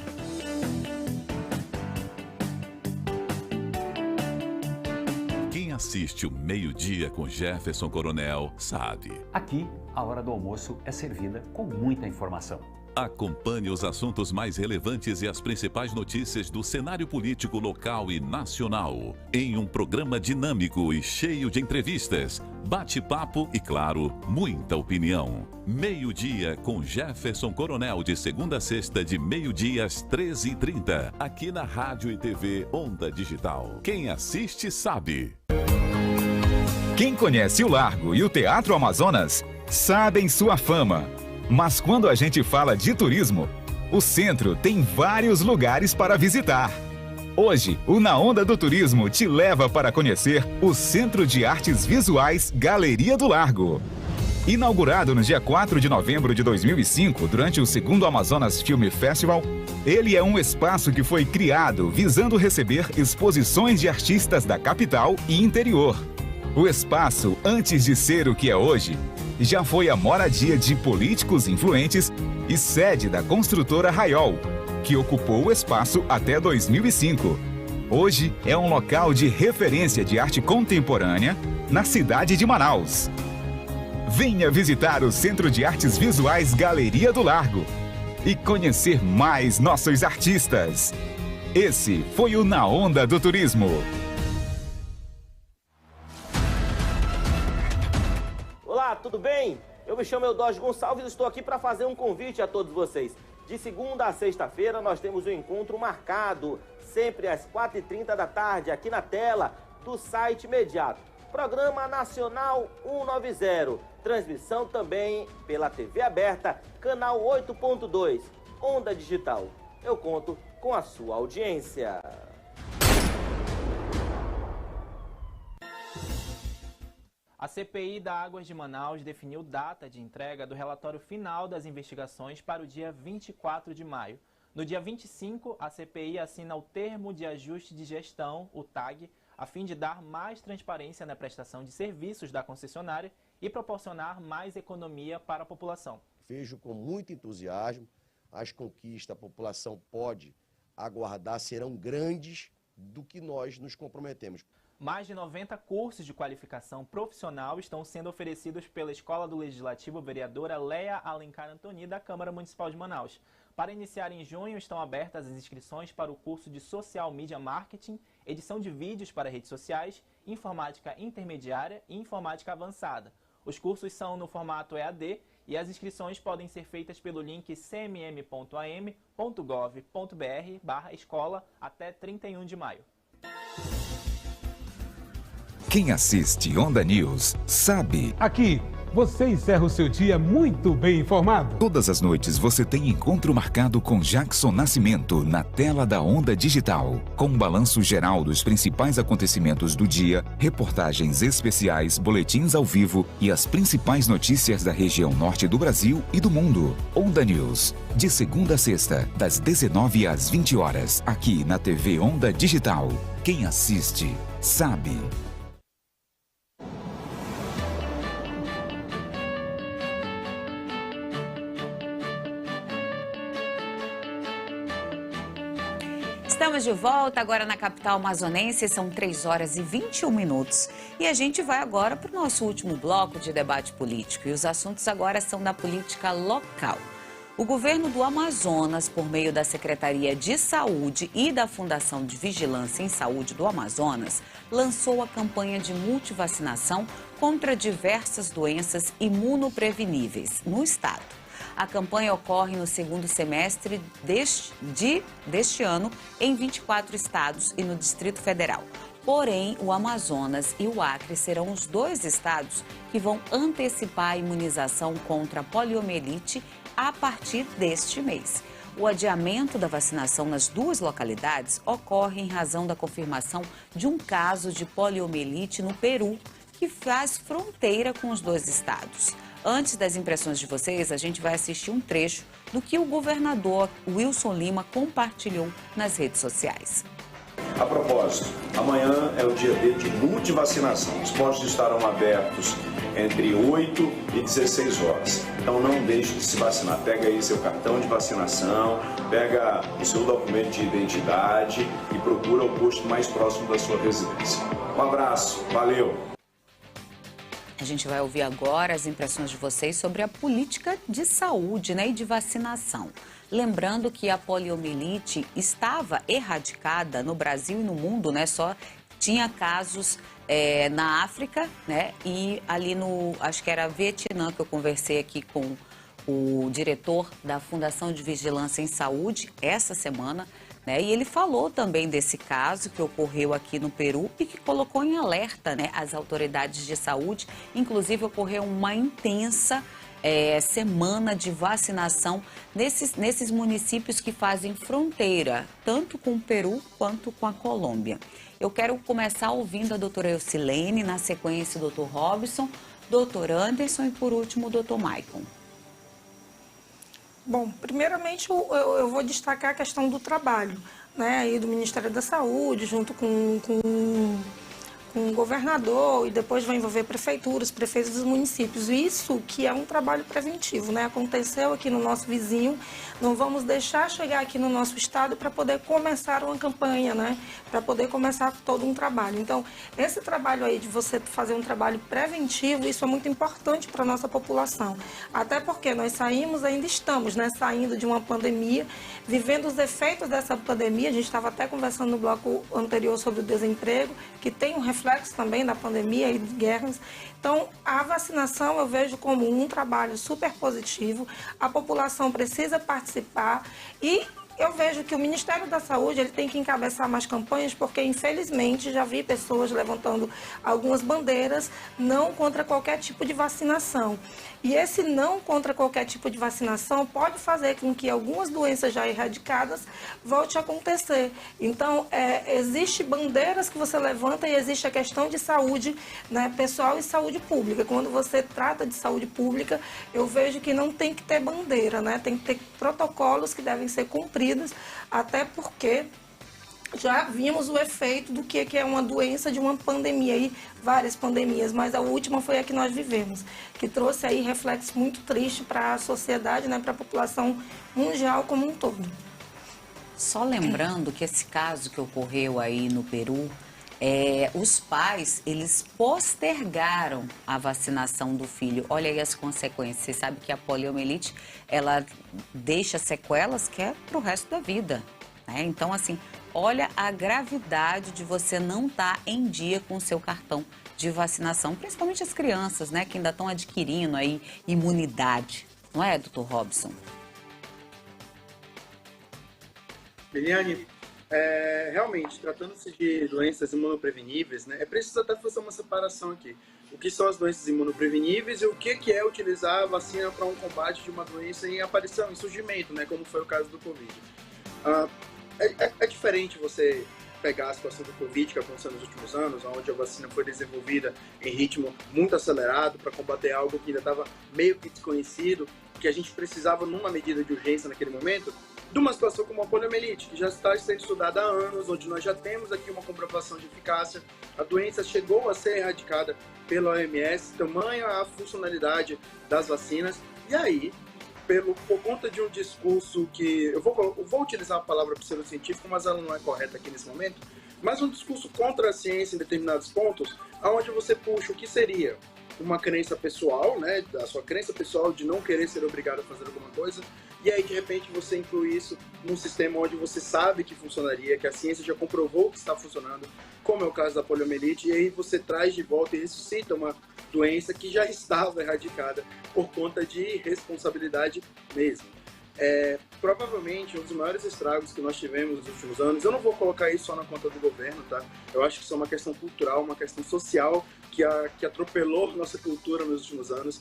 Quem assiste o Meio-Dia com Jefferson Coronel sabe. Aqui, a hora do almoço é servida com muita informação. Acompanhe os assuntos mais relevantes e as principais notícias do cenário político local e nacional em um programa dinâmico e cheio de entrevistas, bate-papo e, claro, muita opinião. Meio-dia com Jefferson Coronel, de segunda a sexta, de meio-dia às 13h30, aqui na Rádio e TV Onda Digital. Quem assiste sabe. Quem conhece o Largo e o Teatro Amazonas sabem sua fama. Mas quando a gente fala de turismo, o centro tem vários lugares para visitar. Hoje, o Na Onda do Turismo te leva para conhecer o Centro de Artes Visuais Galeria do Largo. Inaugurado no dia 4 de novembro de 2005, durante o 2º Amazonas Film Festival, ele é um espaço que foi criado visando receber exposições de artistas da capital e interior. O espaço, antes de ser o que é hoje, já foi a moradia de políticos influentes e sede da construtora Raiol, que ocupou o espaço até 2005. Hoje é um local de referência de arte contemporânea na cidade de Manaus. Venha visitar o Centro de Artes Visuais Galeria do Largo e conhecer mais nossos artistas. Esse foi o Na Onda do Turismo. Olá, tudo bem? Eu me chamo Eudógio Gonçalves e estou aqui para fazer um convite a todos vocês. De segunda a sexta-feira nós temos um encontro marcado, sempre às 4h30 da tarde, aqui na tela do site Imediato. Programa Nacional 190, transmissão também pela TV aberta, canal 8.2, Onda Digital. Eu conto com a sua audiência. A CPI da Águas de Manaus definiu data de entrega do relatório final das investigações para o dia 24 de maio. No dia 25, a CPI assina o Termo de Ajuste de Gestão, o TAG, a fim de dar mais transparência na prestação de serviços da concessionária e proporcionar mais economia para a população. Vejo com muito entusiasmo as conquistas, a população pode aguardar, serão grandes do que nós nos comprometemos. Mais de 90 cursos de qualificação profissional estão sendo oferecidos pela Escola do Legislativo vereadora Leia Alencar Antoni, da Câmara Municipal de Manaus. Para iniciar em junho, estão abertas as inscrições para o curso de Social Media Marketing, edição de vídeos para redes sociais, informática intermediária e informática avançada. Os cursos são no formato EAD e as inscrições podem ser feitas pelo link cmm.am.gov.br/escola até 31 de maio. Quem assiste Onda News sabe. Aqui, você encerra o seu dia muito bem informado. Todas as noites você tem encontro marcado com Jackson Nascimento na tela da Onda Digital. Com um balanço geral dos principais acontecimentos do dia, reportagens especiais, boletins ao vivo e as principais notícias da região norte do Brasil e do mundo. Onda News, de segunda a sexta, das 19 às 20 horas, aqui na TV Onda Digital. Quem assiste, sabe. Estamos de volta agora na capital amazonense, são 3h21. E a gente vai agora para o nosso último bloco de debate político. E os assuntos agora são da política local. O governo do Amazonas, por meio da Secretaria de Saúde e da Fundação de Vigilância em Saúde do Amazonas, lançou a campanha de multivacinação contra diversas doenças imunopreveníveis no estado. A campanha ocorre no segundo semestre deste ano em 24 estados e no Distrito Federal. Porém, o Amazonas e o Acre serão os dois estados que vão antecipar a imunização contra a poliomielite a partir deste mês. O adiamento da vacinação nas duas localidades ocorre em razão da confirmação de um caso de poliomielite no Peru, que faz fronteira com os dois estados. Antes das impressões de vocês, a gente vai assistir um trecho do que o governador Wilson Lima compartilhou nas redes sociais. A propósito, amanhã é o dia D de multivacinação. Os postos estarão abertos entre 8 e 16 horas. Então não deixe de se vacinar. Pega aí seu cartão de vacinação, pega o seu documento de identidade e procura o posto mais próximo da sua residência. Um abraço, valeu! A gente vai ouvir agora as impressões de vocês sobre a política de saúde, né, e de vacinação. Lembrando que a poliomielite estava erradicada no Brasil e no mundo, né? Só tinha casos na África, né? E ali acho que era Vietnã, que eu conversei aqui com o diretor da Fundação de Vigilância em Saúde essa semana, né? E ele falou também desse caso que ocorreu aqui no Peru e que colocou em alerta, né, as autoridades de saúde. Inclusive, ocorreu uma intensa semana de vacinação nesses municípios que fazem fronteira, tanto com o Peru quanto com a Colômbia. Eu quero começar ouvindo a doutora Eucilene, na sequência o doutor Robson, doutor Anderson e, por último, o doutor Maicon. Bom, primeiramente eu vou destacar a questão do trabalho, né, aí do Ministério da Saúde, junto com o governador, e depois vai envolver prefeituras, prefeitos dos municípios. Isso que é um trabalho preventivo, né? Aconteceu aqui no nosso vizinho, não vamos deixar chegar aqui no nosso estado para poder começar uma campanha, né? Para poder começar todo um trabalho. Então, esse trabalho aí de você fazer um trabalho preventivo, isso é muito importante para a nossa população. Até porque nós ainda estamos, né, saindo de uma pandemia, vivendo os efeitos dessa pandemia. A gente estava até conversando no bloco anterior sobre o desemprego, que tem um reflexo também da pandemia e de guerras. Então, a vacinação eu vejo como um trabalho super positivo. A população precisa participar e eu vejo que o Ministério da Saúde ele tem que encabeçar mais campanhas, porque, infelizmente, já vi pessoas levantando algumas bandeiras não contra qualquer tipo de vacinação. E esse não contra qualquer tipo de vacinação pode fazer com que algumas doenças já erradicadas volte a acontecer. Então, existe bandeiras que você levanta e existe a questão de saúde, né, pessoal, e saúde pública. Quando você trata de saúde pública, eu vejo que não tem que ter bandeira, né? Tem que ter protocolos que devem ser cumpridos, até porque já vimos o efeito do que é uma doença de uma pandemia, aí, várias pandemias, mas a última foi a que nós vivemos, que trouxe aí reflexos muito tristes para a sociedade, né, para a população mundial como um todo. Só lembrando que esse caso que ocorreu aí no Peru, os pais, eles postergaram a vacinação do filho. Olha aí as consequências. Você sabe que a poliomielite, ela deixa sequelas que é para o resto da vida, né? Então, assim, olha a gravidade de você não estar em dia com o seu cartão de vacinação, principalmente as crianças, né, que ainda estão adquirindo aí imunidade. Não é, doutor Robson? Eliane, realmente, tratando-se de doenças imunopreveníveis, né, é preciso até fazer uma separação aqui. O que são as doenças imunopreveníveis e o que é utilizar a vacina para um combate de uma doença em aparição, em surgimento, né, como foi o caso do Covid. É diferente você pegar a situação do Covid que aconteceu nos últimos anos, onde a vacina foi desenvolvida em ritmo muito acelerado para combater algo que ainda estava meio que desconhecido, que a gente precisava numa medida de urgência naquele momento, de uma situação como a poliomielite, que já está sendo estudada há anos, onde nós já temos aqui uma comprovação de eficácia. A doença chegou a ser erradicada pela OMS, tamanha a funcionalidade das vacinas, e aí, por conta de um discurso que... Eu vou utilizar a palavra pseudocientífico, mas ela não é correta aqui nesse momento, mas um discurso contra a ciência em determinados pontos, onde você puxa o que seria uma crença pessoal, né, a sua crença pessoal de não querer ser obrigado a fazer alguma coisa, e aí de repente você inclui isso num sistema onde você sabe que funcionaria, que a ciência já comprovou que está funcionando, como é o caso da poliomielite, e aí você traz de volta e ressuscita uma doença que já estava erradicada por conta de irresponsabilidade mesmo. Provavelmente um dos maiores estragos que nós tivemos nos últimos anos, eu não vou colocar isso só na conta do governo, tá? Eu acho que isso é uma questão cultural, uma questão social que atropelou nossa cultura nos últimos anos.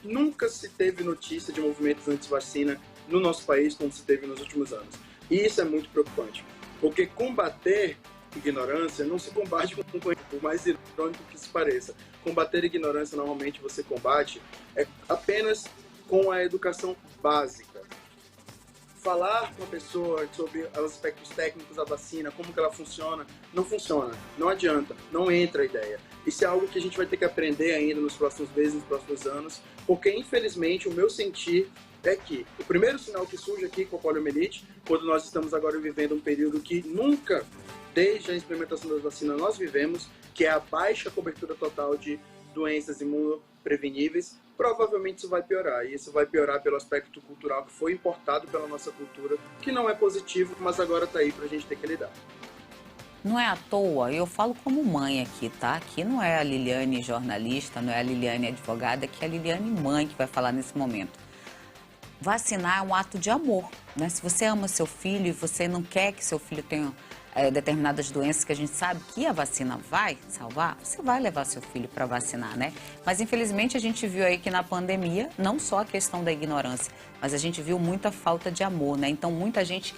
Nunca se teve notícia de movimentos anti-vacina no nosso país como se teve nos últimos anos. E isso é muito preocupante, porque combater ignorância não se combate com conhecimento, por mais irônico que isso pareça. Combater ignorância, normalmente, você combate apenas com a educação básica. Falar com a pessoa sobre os aspectos técnicos da vacina, como que ela funciona, não adianta, não entra a ideia. Isso é algo que a gente vai ter que aprender ainda nos próximos meses, nos próximos anos, porque, infelizmente, o meu sentir é que o primeiro sinal que surge aqui com a poliomielite, quando nós estamos agora vivendo um período que nunca desde a implementação das vacinas nós vivemos, que é a baixa cobertura total de doenças imunopreveníveis, provavelmente isso vai piorar. E isso vai piorar pelo aspecto cultural que foi importado pela nossa cultura, que não é positivo, mas agora está aí para a gente ter que lidar. Não é à toa, eu falo como mãe aqui, tá? Aqui não é a Liliane jornalista, não é a Liliane advogada, que é a Liliane mãe que vai falar nesse momento. Vacinar é um ato de amor, né? Se você ama seu filho e você não quer que seu filho tenha determinadas doenças que a gente sabe que a vacina vai salvar, você vai levar seu filho para vacinar, né? Mas infelizmente a gente viu aí que na pandemia, não só a questão da ignorância, mas a gente viu muita falta de amor, né? Então muita gente,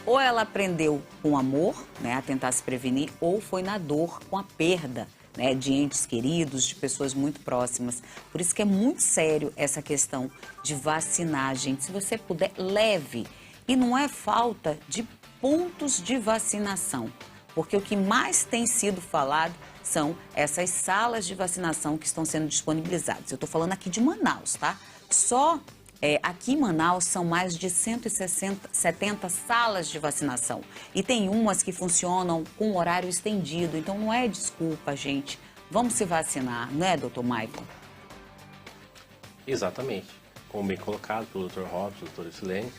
ou ela aprendeu com amor, né, a tentar se prevenir, ou foi na dor, com a perda, né, de entes queridos, de pessoas muito próximas. Por isso que é muito sério essa questão de vacinar, gente. Se você puder, leve. E não é falta de pontos de vacinação, porque o que mais tem sido falado são essas salas de vacinação que estão sendo disponibilizadas. Eu estou falando aqui de Manaus, tá? Só aqui em Manaus são mais de 170 salas de vacinação. E tem umas que funcionam com horário estendido. Então não é desculpa, gente. Vamos se vacinar, não é, doutor Maicon? Exatamente. Como bem colocado pelo Dr. Robson, doutora Silene,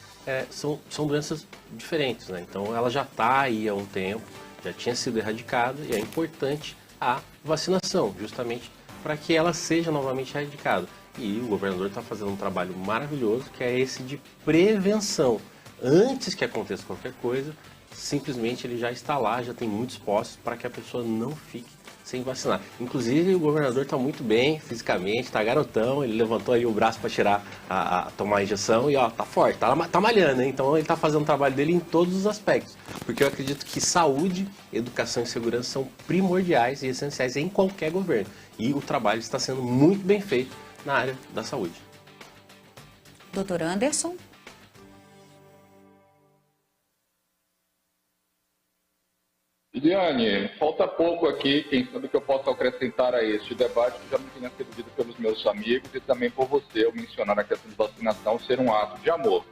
são doenças diferentes, né? Então ela já está aí há um tempo, já tinha sido erradicada e é importante a vacinação, justamente para que ela seja novamente erradicada. E o governador está fazendo um trabalho maravilhoso, que é esse de prevenção. Antes que aconteça qualquer coisa, simplesmente ele já está lá, já tem muitos postos para que a pessoa não fique sem vacinar. Inclusive, o governador está muito bem fisicamente, está garotão, ele levantou aí o braço para tomar a injeção e ó, tá forte, tá malhando, hein? Então ele está fazendo o trabalho dele em todos os aspectos. Porque eu acredito que saúde, educação e segurança são primordiais e essenciais em qualquer governo. E o trabalho está sendo muito bem feito na área da saúde. Doutor Anderson? Liliane, falta pouco aqui, quem sabe que eu possa acrescentar a este debate que já não tinha sido dito pelos meus amigos e também por você, ao mencionar a questão de vacinação ser um ato de amor.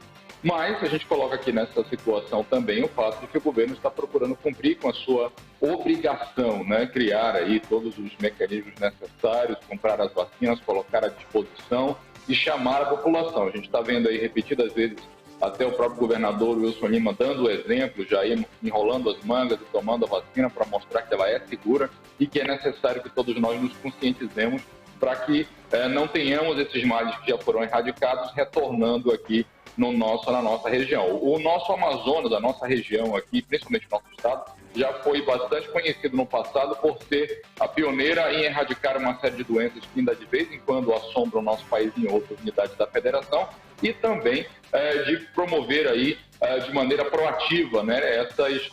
Mas a gente coloca aqui nessa situação também o fato de que o governo está procurando cumprir com a sua obrigação, né? Criar aí todos os mecanismos necessários, comprar as vacinas, colocar à disposição e chamar a população. A gente está vendo aí repetidas vezes até o próprio governador Wilson Lima dando o exemplo, já enrolando as mangas e tomando a vacina para mostrar que ela é segura e que é necessário que todos nós nos conscientizemos para que não tenhamos esses males que já foram erradicados retornando aqui na nossa região. O nosso Amazonas, a nossa região aqui, principalmente o nosso estado, já foi bastante conhecido no passado por ser a pioneira em erradicar uma série de doenças que ainda de vez em quando assombram o nosso país em outras unidades da federação e também de promover aí de maneira proativa, né, essas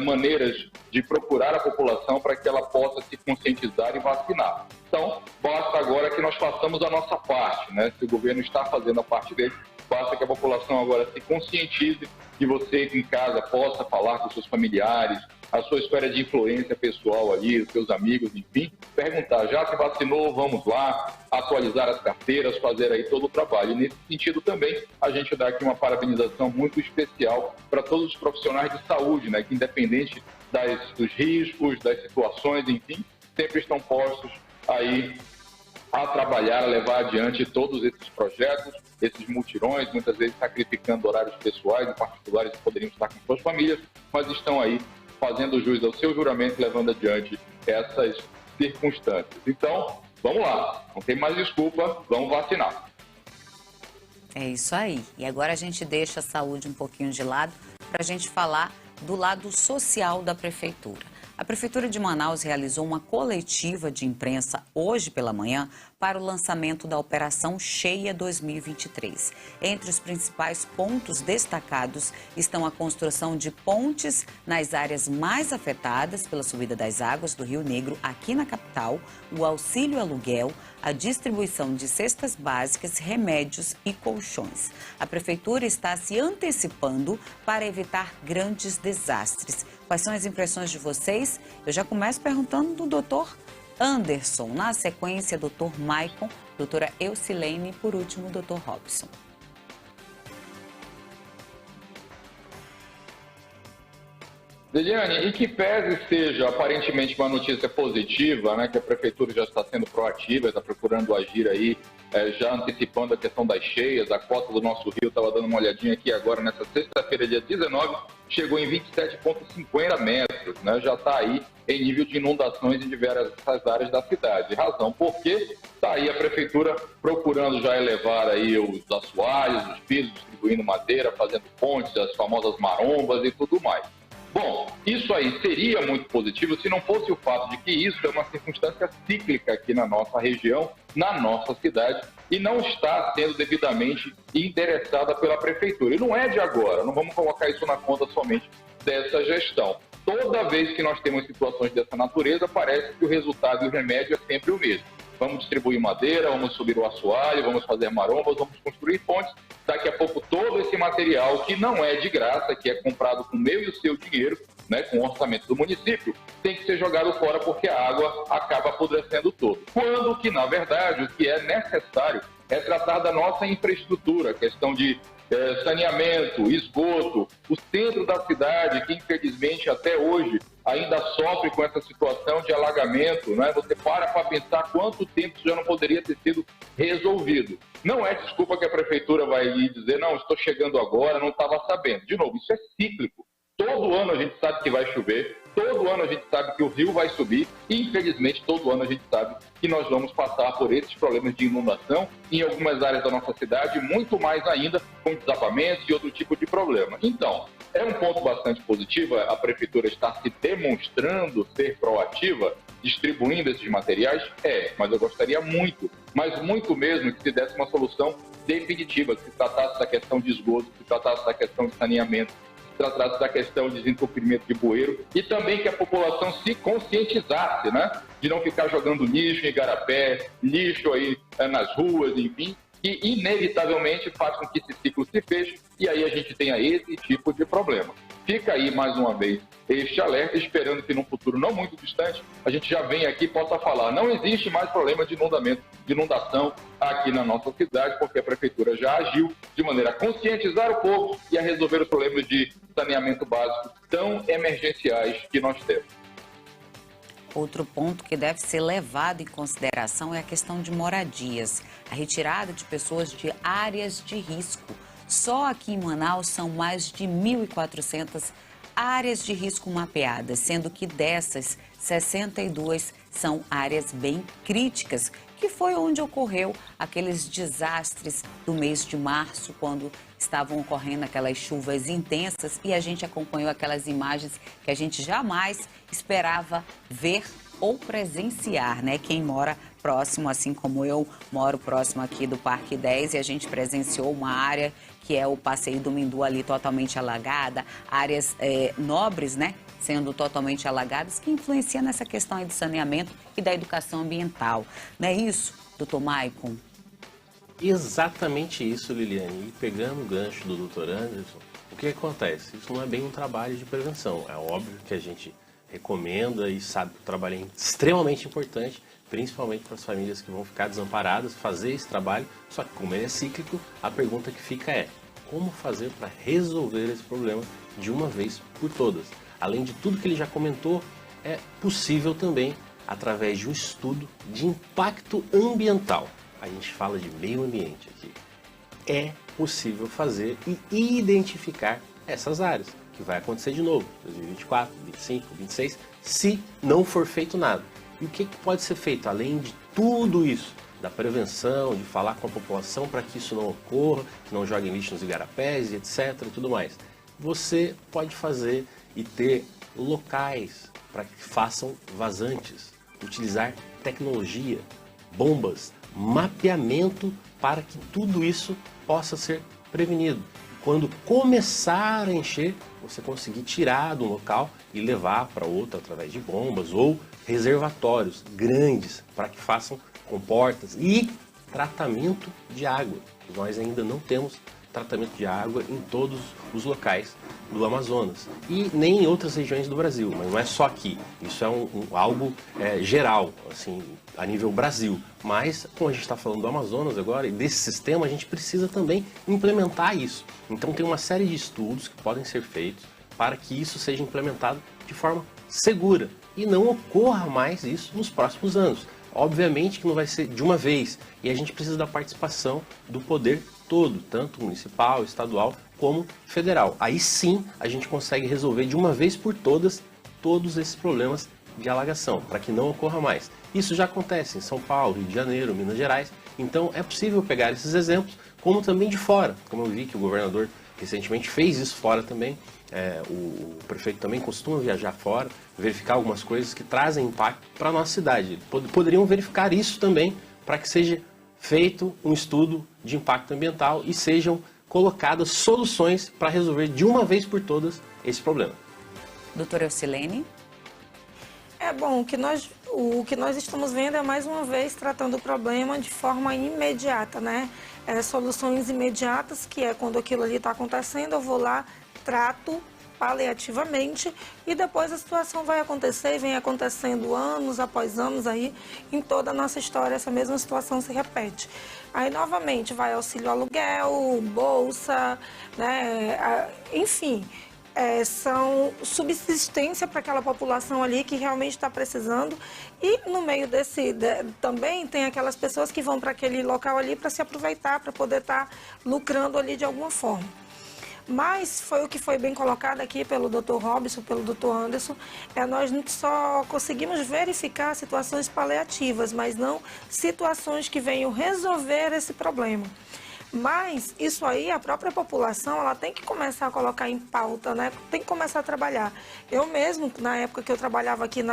maneiras de procurar a população para que ela possa se conscientizar e vacinar. Então, basta agora que nós façamos a nossa parte, né? Se o governo está fazendo a parte dele, basta que a população agora se conscientize, que você em casa possa falar com seus familiares, a sua esfera de influência pessoal ali, os seus amigos, enfim, perguntar, já se vacinou, vamos lá, atualizar as carteiras, fazer aí todo o trabalho. E nesse sentido também, a gente dá aqui uma parabenização muito especial para todos os profissionais de saúde, né, que independente dos riscos, das situações, enfim, sempre estão postos aí a trabalhar, a levar adiante todos esses projetos, esses mutirões, muitas vezes sacrificando horários pessoais, em particulares que poderiam estar com suas famílias, mas estão aí fazendo jus ao seu juramento, levando adiante essas circunstâncias. Então, vamos lá, não tem mais desculpa, vamos vacinar. É isso aí. E agora a gente deixa a saúde um pouquinho de lado para a gente falar do lado social da Prefeitura. A Prefeitura de Manaus realizou uma coletiva de imprensa hoje pela manhã para o lançamento da Operação Cheia 2023. Entre os principais pontos destacados estão a construção de pontes nas áreas mais afetadas pela subida das águas do Rio Negro aqui na capital, o auxílio aluguel, a distribuição de cestas básicas, remédios e colchões. A Prefeitura está se antecipando para evitar grandes desastres. Quais são as impressões de vocês? Eu já começo perguntando do doutor Anderson, na sequência, doutor Maicon, doutora Eucilene e, por último, doutor Robson. Liliane, e que pese seja aparentemente uma notícia positiva, né, que a Prefeitura já está sendo proativa, está procurando agir aí, já antecipando a questão das cheias, a cota do nosso rio, estava dando uma olhadinha aqui agora, nessa sexta-feira, dia 19, chegou em 27,50 metros, né, já está aí em nível de inundações em diversas áreas da cidade. Razão porque está aí a Prefeitura procurando já elevar aí os assoalhos, os pisos, distribuindo madeira, fazendo pontes, as famosas marombas e tudo mais. Bom, isso aí seria muito positivo se não fosse o fato de que isso é uma circunstância cíclica aqui na nossa região, na nossa cidade, e não está sendo devidamente endereçada pela Prefeitura. E não é de agora, não vamos colocar isso na conta somente dessa gestão. Toda vez que nós temos situações dessa natureza, parece que o resultado e o remédio é sempre o mesmo. Vamos distribuir madeira, vamos subir o assoalho, vamos fazer marombas, vamos construir pontes. Daqui a pouco todo esse material, que não é de graça, que é comprado com o meu e o seu dinheiro, né, com o orçamento do município, tem que ser jogado fora porque a água acaba apodrecendo todo. Quando que, na verdade, o que é necessário é tratar da nossa infraestrutura, questão de saneamento, esgoto, o centro da cidade, que infelizmente até hoje ainda sofre com essa situação de alagamento, né? Você para pensar quanto tempo isso já não poderia ter sido resolvido. Não é desculpa que a Prefeitura vai dizer, não, estou chegando agora, não estava sabendo. De novo, isso é cíclico. Todo ano a gente sabe que vai chover, todo ano a gente sabe que o rio vai subir e, infelizmente, todo ano a gente sabe que nós vamos passar por esses problemas de inundação em algumas áreas da nossa cidade, muito mais ainda com desabamentos e outro tipo de problema. Então, é um ponto bastante positivo a Prefeitura estar se demonstrando ser proativa, distribuindo esses materiais, mas eu gostaria muito, mas muito mesmo, que se desse uma solução definitiva, que se tratasse da questão de esgoto, que se tratasse da questão de saneamento, tratasse da questão de desentupimento de bueiro e também que a população se conscientizasse, né, de não ficar jogando lixo em igarapé, lixo aí nas ruas, enfim, que inevitavelmente faz com que esse ciclo se feche e aí a gente tenha esse tipo de problema. Fica aí mais uma vez este alerta, esperando que num futuro não muito distante a gente já venha aqui e possa falar. Não existe mais problema de inundação aqui na nossa cidade, porque a Prefeitura já agiu de maneira a conscientizar o povo e a resolver os problemas de saneamento básico tão emergenciais que nós temos. Outro ponto que deve ser levado em consideração é a questão de moradias, a retirada de pessoas de áreas de risco. Só aqui em Manaus são mais de 1.400 áreas de risco mapeadas, sendo que dessas, 62 são áreas bem críticas, que foi onde ocorreu aqueles desastres do mês de março, quando estavam ocorrendo aquelas chuvas intensas e a gente acompanhou aquelas imagens que a gente jamais esperava ver ou presenciar, né? Quem mora próximo, assim como eu moro próximo aqui do Parque 10 e a gente presenciou uma área que é o Passeio do Mindu ali totalmente alagada, áreas nobres, né? Sendo totalmente alagadas, que influencia nessa questão aí do saneamento e da educação ambiental. Não é isso, doutor Maicon? Exatamente isso, Liliane. E pegando o gancho do doutor Anderson, o que acontece? Isso não é bem um trabalho de prevenção. É óbvio que a gente recomenda e sabe que o trabalho é extremamente importante, principalmente para as famílias que vão ficar desamparadas, fazer esse trabalho. Só que como ele é cíclico, a pergunta que fica é: como fazer para resolver esse problema de uma vez por todas? Além de tudo que ele já comentou, é possível também, através de um estudo de impacto ambiental. A gente fala de meio ambiente aqui. É possível fazer e identificar essas áreas, que vai acontecer de novo, 2024, 2025, 2026, se não for feito nada. E o que pode ser feito, além de tudo isso? Da prevenção, de falar com a população para que isso não ocorra, que não joguem lixo nos igarapés, etc. e tudo mais. Você pode fazer e ter locais para que façam vazantes, utilizar tecnologia, bombas, mapeamento para que tudo isso possa ser prevenido. Quando começar a encher, você conseguir tirar do local e levar para outro através de bombas ou reservatórios grandes para que façam comportas e tratamento de água. Nós ainda não temos tratamento de água em todos os locais do Amazonas e nem em outras regiões do Brasil, mas não é só aqui. Isso é algo geral, assim, a nível Brasil. Mas, como a gente está falando do Amazonas agora e desse sistema, a gente precisa também implementar isso. Então tem uma série de estudos que podem ser feitos para que isso seja implementado de forma segura e não ocorra mais isso nos próximos anos. Obviamente que não vai ser de uma vez, e a gente precisa da participação do poder todo, tanto municipal, estadual, como federal. Aí sim a gente consegue resolver de uma vez por todas todos esses problemas de alagação, para que não ocorra mais. Isso já acontece em São Paulo, Rio de Janeiro, Minas Gerais, então é possível pegar esses exemplos, como também de fora, como eu vi que o governador recentemente fez isso fora também. O prefeito também costuma viajar fora, verificar algumas coisas que trazem impacto para a nossa cidade. Poderiam verificar isso também para que seja feito um estudo de impacto ambiental e sejam colocadas soluções para resolver de uma vez por todas esse problema. Doutora Eucilene? Bom, o que nós estamos vendo é, mais uma vez, tratando o problema de forma imediata, né? Soluções imediatas, que é quando aquilo ali está acontecendo, eu vou lá, trato paliativamente e depois a situação vai acontecer e vem acontecendo anos após anos aí, em toda a nossa história, essa mesma situação se repete. Aí, novamente, vai auxílio aluguel, bolsa, né? Enfim, são subsistência para aquela população ali que realmente está precisando. E no meio também tem aquelas pessoas que vão para aquele local ali para se aproveitar, para poder estar lucrando ali de alguma forma. Mas foi o que foi bem colocado aqui pelo Dr. Robson, pelo Dr. Anderson, nós só conseguimos verificar situações paliativas, mas não situações que venham resolver esse problema. Mas isso aí, a própria população, ela tem que começar a colocar em pauta, né? Tem que começar a trabalhar. Eu mesmo, na época que eu trabalhava aqui,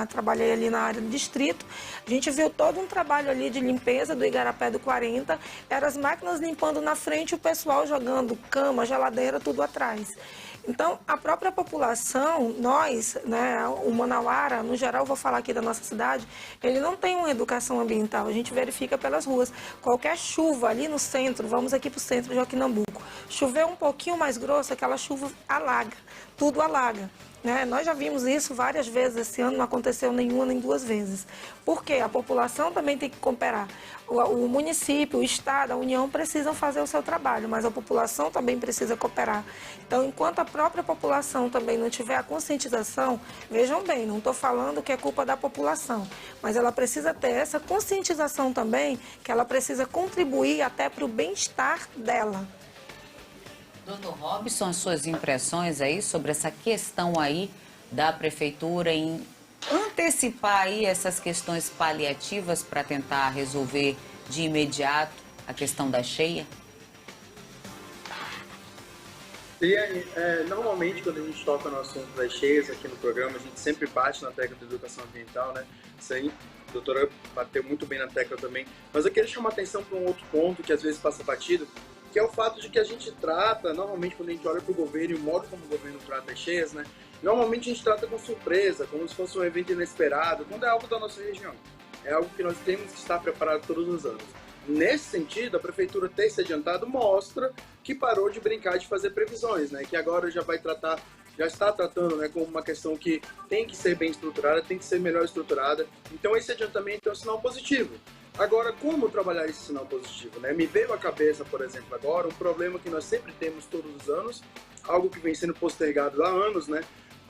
trabalhei ali na área do distrito, a gente viu todo um trabalho ali de limpeza do Igarapé do 40, eram as máquinas limpando na frente e o pessoal jogando cama, geladeira, tudo atrás. Então, a própria população, nós, né, o Manauara, no geral, vou falar aqui da nossa cidade, ele não tem uma educação ambiental, a gente verifica pelas ruas. Qualquer chuva ali no centro, vamos aqui para o centro de Joaquim Nabuco, chover um pouquinho mais grosso, aquela chuva alaga, tudo alaga. Né? Nós já vimos isso várias vezes esse ano, não aconteceu nenhuma nem duas vezes. Por quê? A população também tem que cooperar. O município, o Estado, a União precisam fazer o seu trabalho, mas a população também precisa cooperar. Então, enquanto a própria população também não tiver a conscientização, vejam bem, não estou falando que é culpa da população, mas ela precisa ter essa conscientização também, que ela precisa contribuir até para o bem-estar dela. Doutor Robson, as suas impressões aí sobre essa questão aí da prefeitura em antecipar aí essas questões paliativas para tentar resolver de imediato a questão da cheia? Liane, normalmente quando a gente toca no assunto das cheias aqui no programa, a gente sempre bate na tecla da educação ambiental, né? Isso aí, a doutora bateu muito bem na tecla também. Mas eu queria chamar a atenção para um outro ponto que às vezes passa batido, que é o fato de que a gente trata, normalmente quando a gente olha para o governo e o modo como o governo trata as cheias, né? Normalmente a gente trata com surpresa, como se fosse um evento inesperado, quando é algo da nossa região. É algo que nós temos que estar preparados todos os anos. Nesse sentido, a prefeitura ter se adiantado mostra que parou de brincar de fazer previsões, né? Que agora já está tratando, né, como uma questão que tem que ser bem estruturada, tem que ser melhor estruturada. Então esse adiantamento é um sinal positivo. Agora, como trabalhar esse sinal positivo, né? Me veio à cabeça, por exemplo, agora, um problema que nós sempre temos todos os anos, algo que vem sendo postergado há anos, né?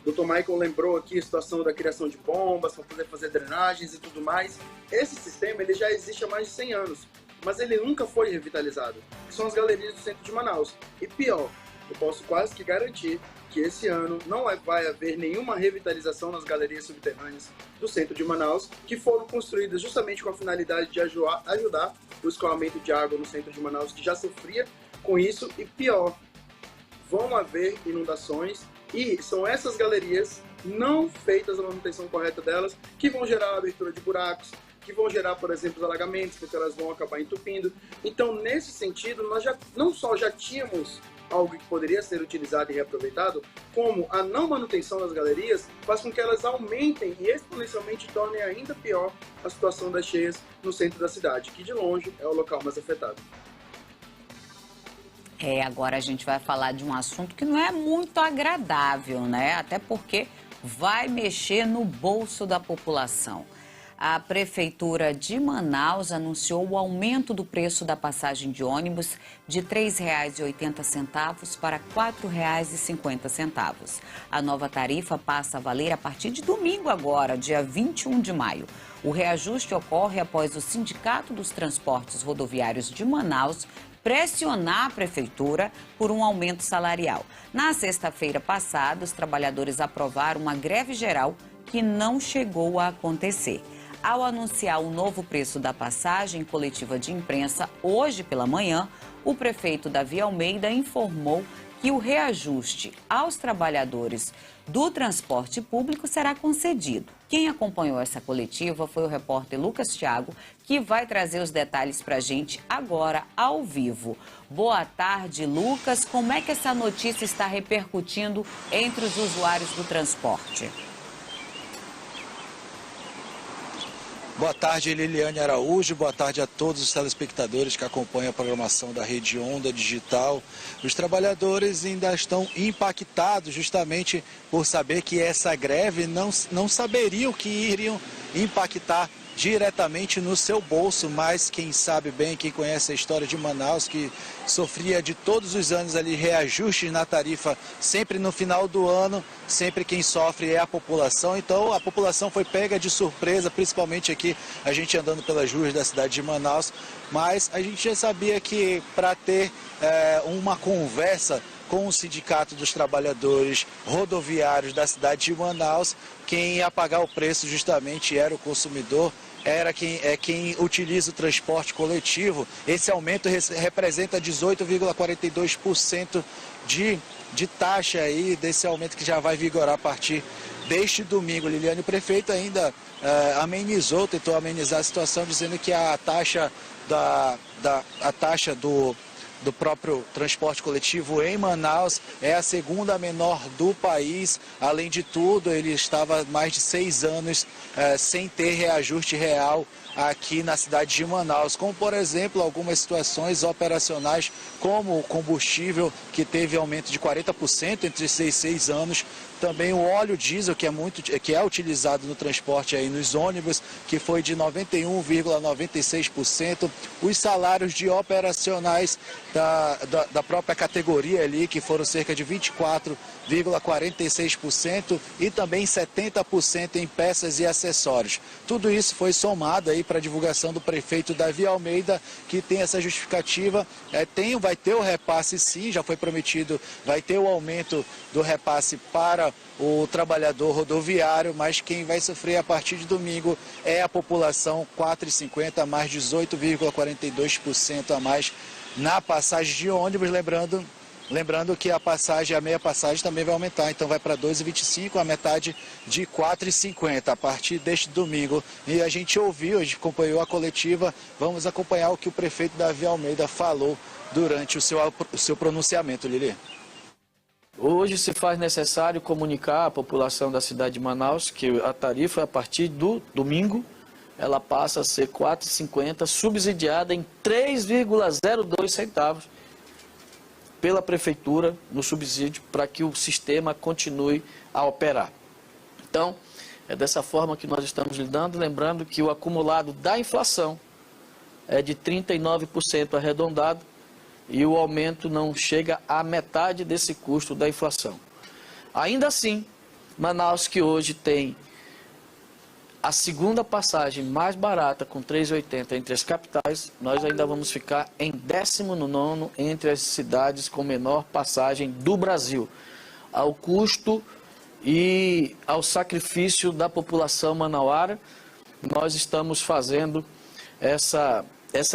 O Dr. Michael lembrou aqui a situação da criação de bombas para poder fazer drenagens e tudo mais. Esse sistema ele já existe há mais de 100 anos, mas ele nunca foi revitalizado, que são as galerias do centro de Manaus. E pior, eu posso quase que garantir que esse ano não vai haver nenhuma revitalização nas galerias subterrâneas do centro de Manaus, que foram construídas justamente com a finalidade de ajudar o escoamento de água no centro de Manaus, que já sofria com isso, e pior, vão haver inundações, e são essas galerias, não feitas a manutenção correta delas, que vão gerar a abertura de buracos, que vão gerar, por exemplo, os alagamentos, porque elas vão acabar entupindo. Então, nesse sentido, nós não só já tínhamos algo que poderia ser utilizado e reaproveitado, como a não manutenção das galerias faz com que elas aumentem e exponencialmente tornem ainda pior a situação das cheias no centro da cidade, que de longe é o local mais afetado. Agora a gente vai falar de um assunto que não é muito agradável, né? Até porque vai mexer no bolso da população. A Prefeitura de Manaus anunciou o aumento do preço da passagem de ônibus de R$ 3,80 para R$ 4,50. A nova tarifa passa a valer a partir de domingo agora, dia 21 de maio. O reajuste ocorre após o Sindicato dos Transportes Rodoviários de Manaus pressionar a Prefeitura por um aumento salarial. Na sexta-feira passada, os trabalhadores aprovaram uma greve geral que não chegou a acontecer. Ao anunciar o novo preço da passagem coletiva de imprensa hoje pela manhã, o prefeito Davi Almeida informou que o reajuste aos trabalhadores do transporte público será concedido. Quem acompanhou essa coletiva foi o repórter Lucas Thiago, que vai trazer os detalhes para a gente agora, ao vivo. Boa tarde, Lucas. Como é que essa notícia está repercutindo entre os usuários do transporte? Boa tarde, Liliane Araújo. Boa tarde a todos os telespectadores que acompanham a programação da Rede Onda Digital. Os trabalhadores ainda estão impactados justamente por saber que essa greve não saberiam que iriam impactar diretamente no seu bolso, mas quem sabe bem, quem conhece a história de Manaus, que sofria de todos os anos ali reajustes na tarifa, sempre no final do ano, sempre quem sofre é a população. Então a população foi pega de surpresa, principalmente aqui a gente andando pelas ruas da cidade de Manaus, mas a gente já sabia que para ter uma conversa com o Sindicato dos Trabalhadores Rodoviários da cidade de Manaus, quem ia pagar o preço justamente era o consumidor, era quem utiliza o transporte coletivo. Esse aumento representa 18,42% de taxa aí, desse aumento que já vai vigorar a partir deste domingo. Liliane, o prefeito ainda tentou amenizar a situação, dizendo que a taxa do próprio transporte coletivo em Manaus é a segunda menor do país. Além de tudo, ele estava há mais de 6 anos sem ter reajuste real aqui na cidade de Manaus, como por exemplo algumas situações operacionais, como o combustível, que teve aumento de 40% entre 6 e 6 anos, também o óleo diesel, que é utilizado no transporte aí nos ônibus, que foi de 91,96%, os salários de operacionais da própria categoria ali, que foram cerca de 24,46%, e também 70% em peças e acessórios. Tudo isso foi somado aí para a divulgação do prefeito Davi Almeida, que tem essa justificativa. Vai ter o repasse, sim, já foi prometido, vai ter o aumento do repasse para o trabalhador rodoviário, mas quem vai sofrer a partir de domingo é a população. 4,50 mais 18,42% a mais na passagem de ônibus, lembrando que a meia passagem também vai aumentar, então vai para 2,25, a metade de 4,50 a partir deste domingo. E a gente acompanhou a coletiva, vamos acompanhar o que o prefeito Davi Almeida falou durante o seu pronunciamento, Lili. Hoje se faz necessário comunicar à população da cidade de Manaus que a tarifa, a partir do domingo, ela passa a ser R$ 4,50, subsidiada em 3,02 centavos pela Prefeitura no subsídio, para que o sistema continue a operar. Então, é dessa forma que nós estamos lidando, lembrando que o acumulado da inflação é de 39% arredondado, e o aumento não chega à metade desse custo da inflação. Ainda assim, Manaus, que hoje tem a segunda passagem mais barata, com R$ 3,80 entre as capitais, nós ainda vamos ficar em 19º entre as cidades com menor passagem do Brasil. Ao custo e ao sacrifício da população manauara, nós estamos fazendo essa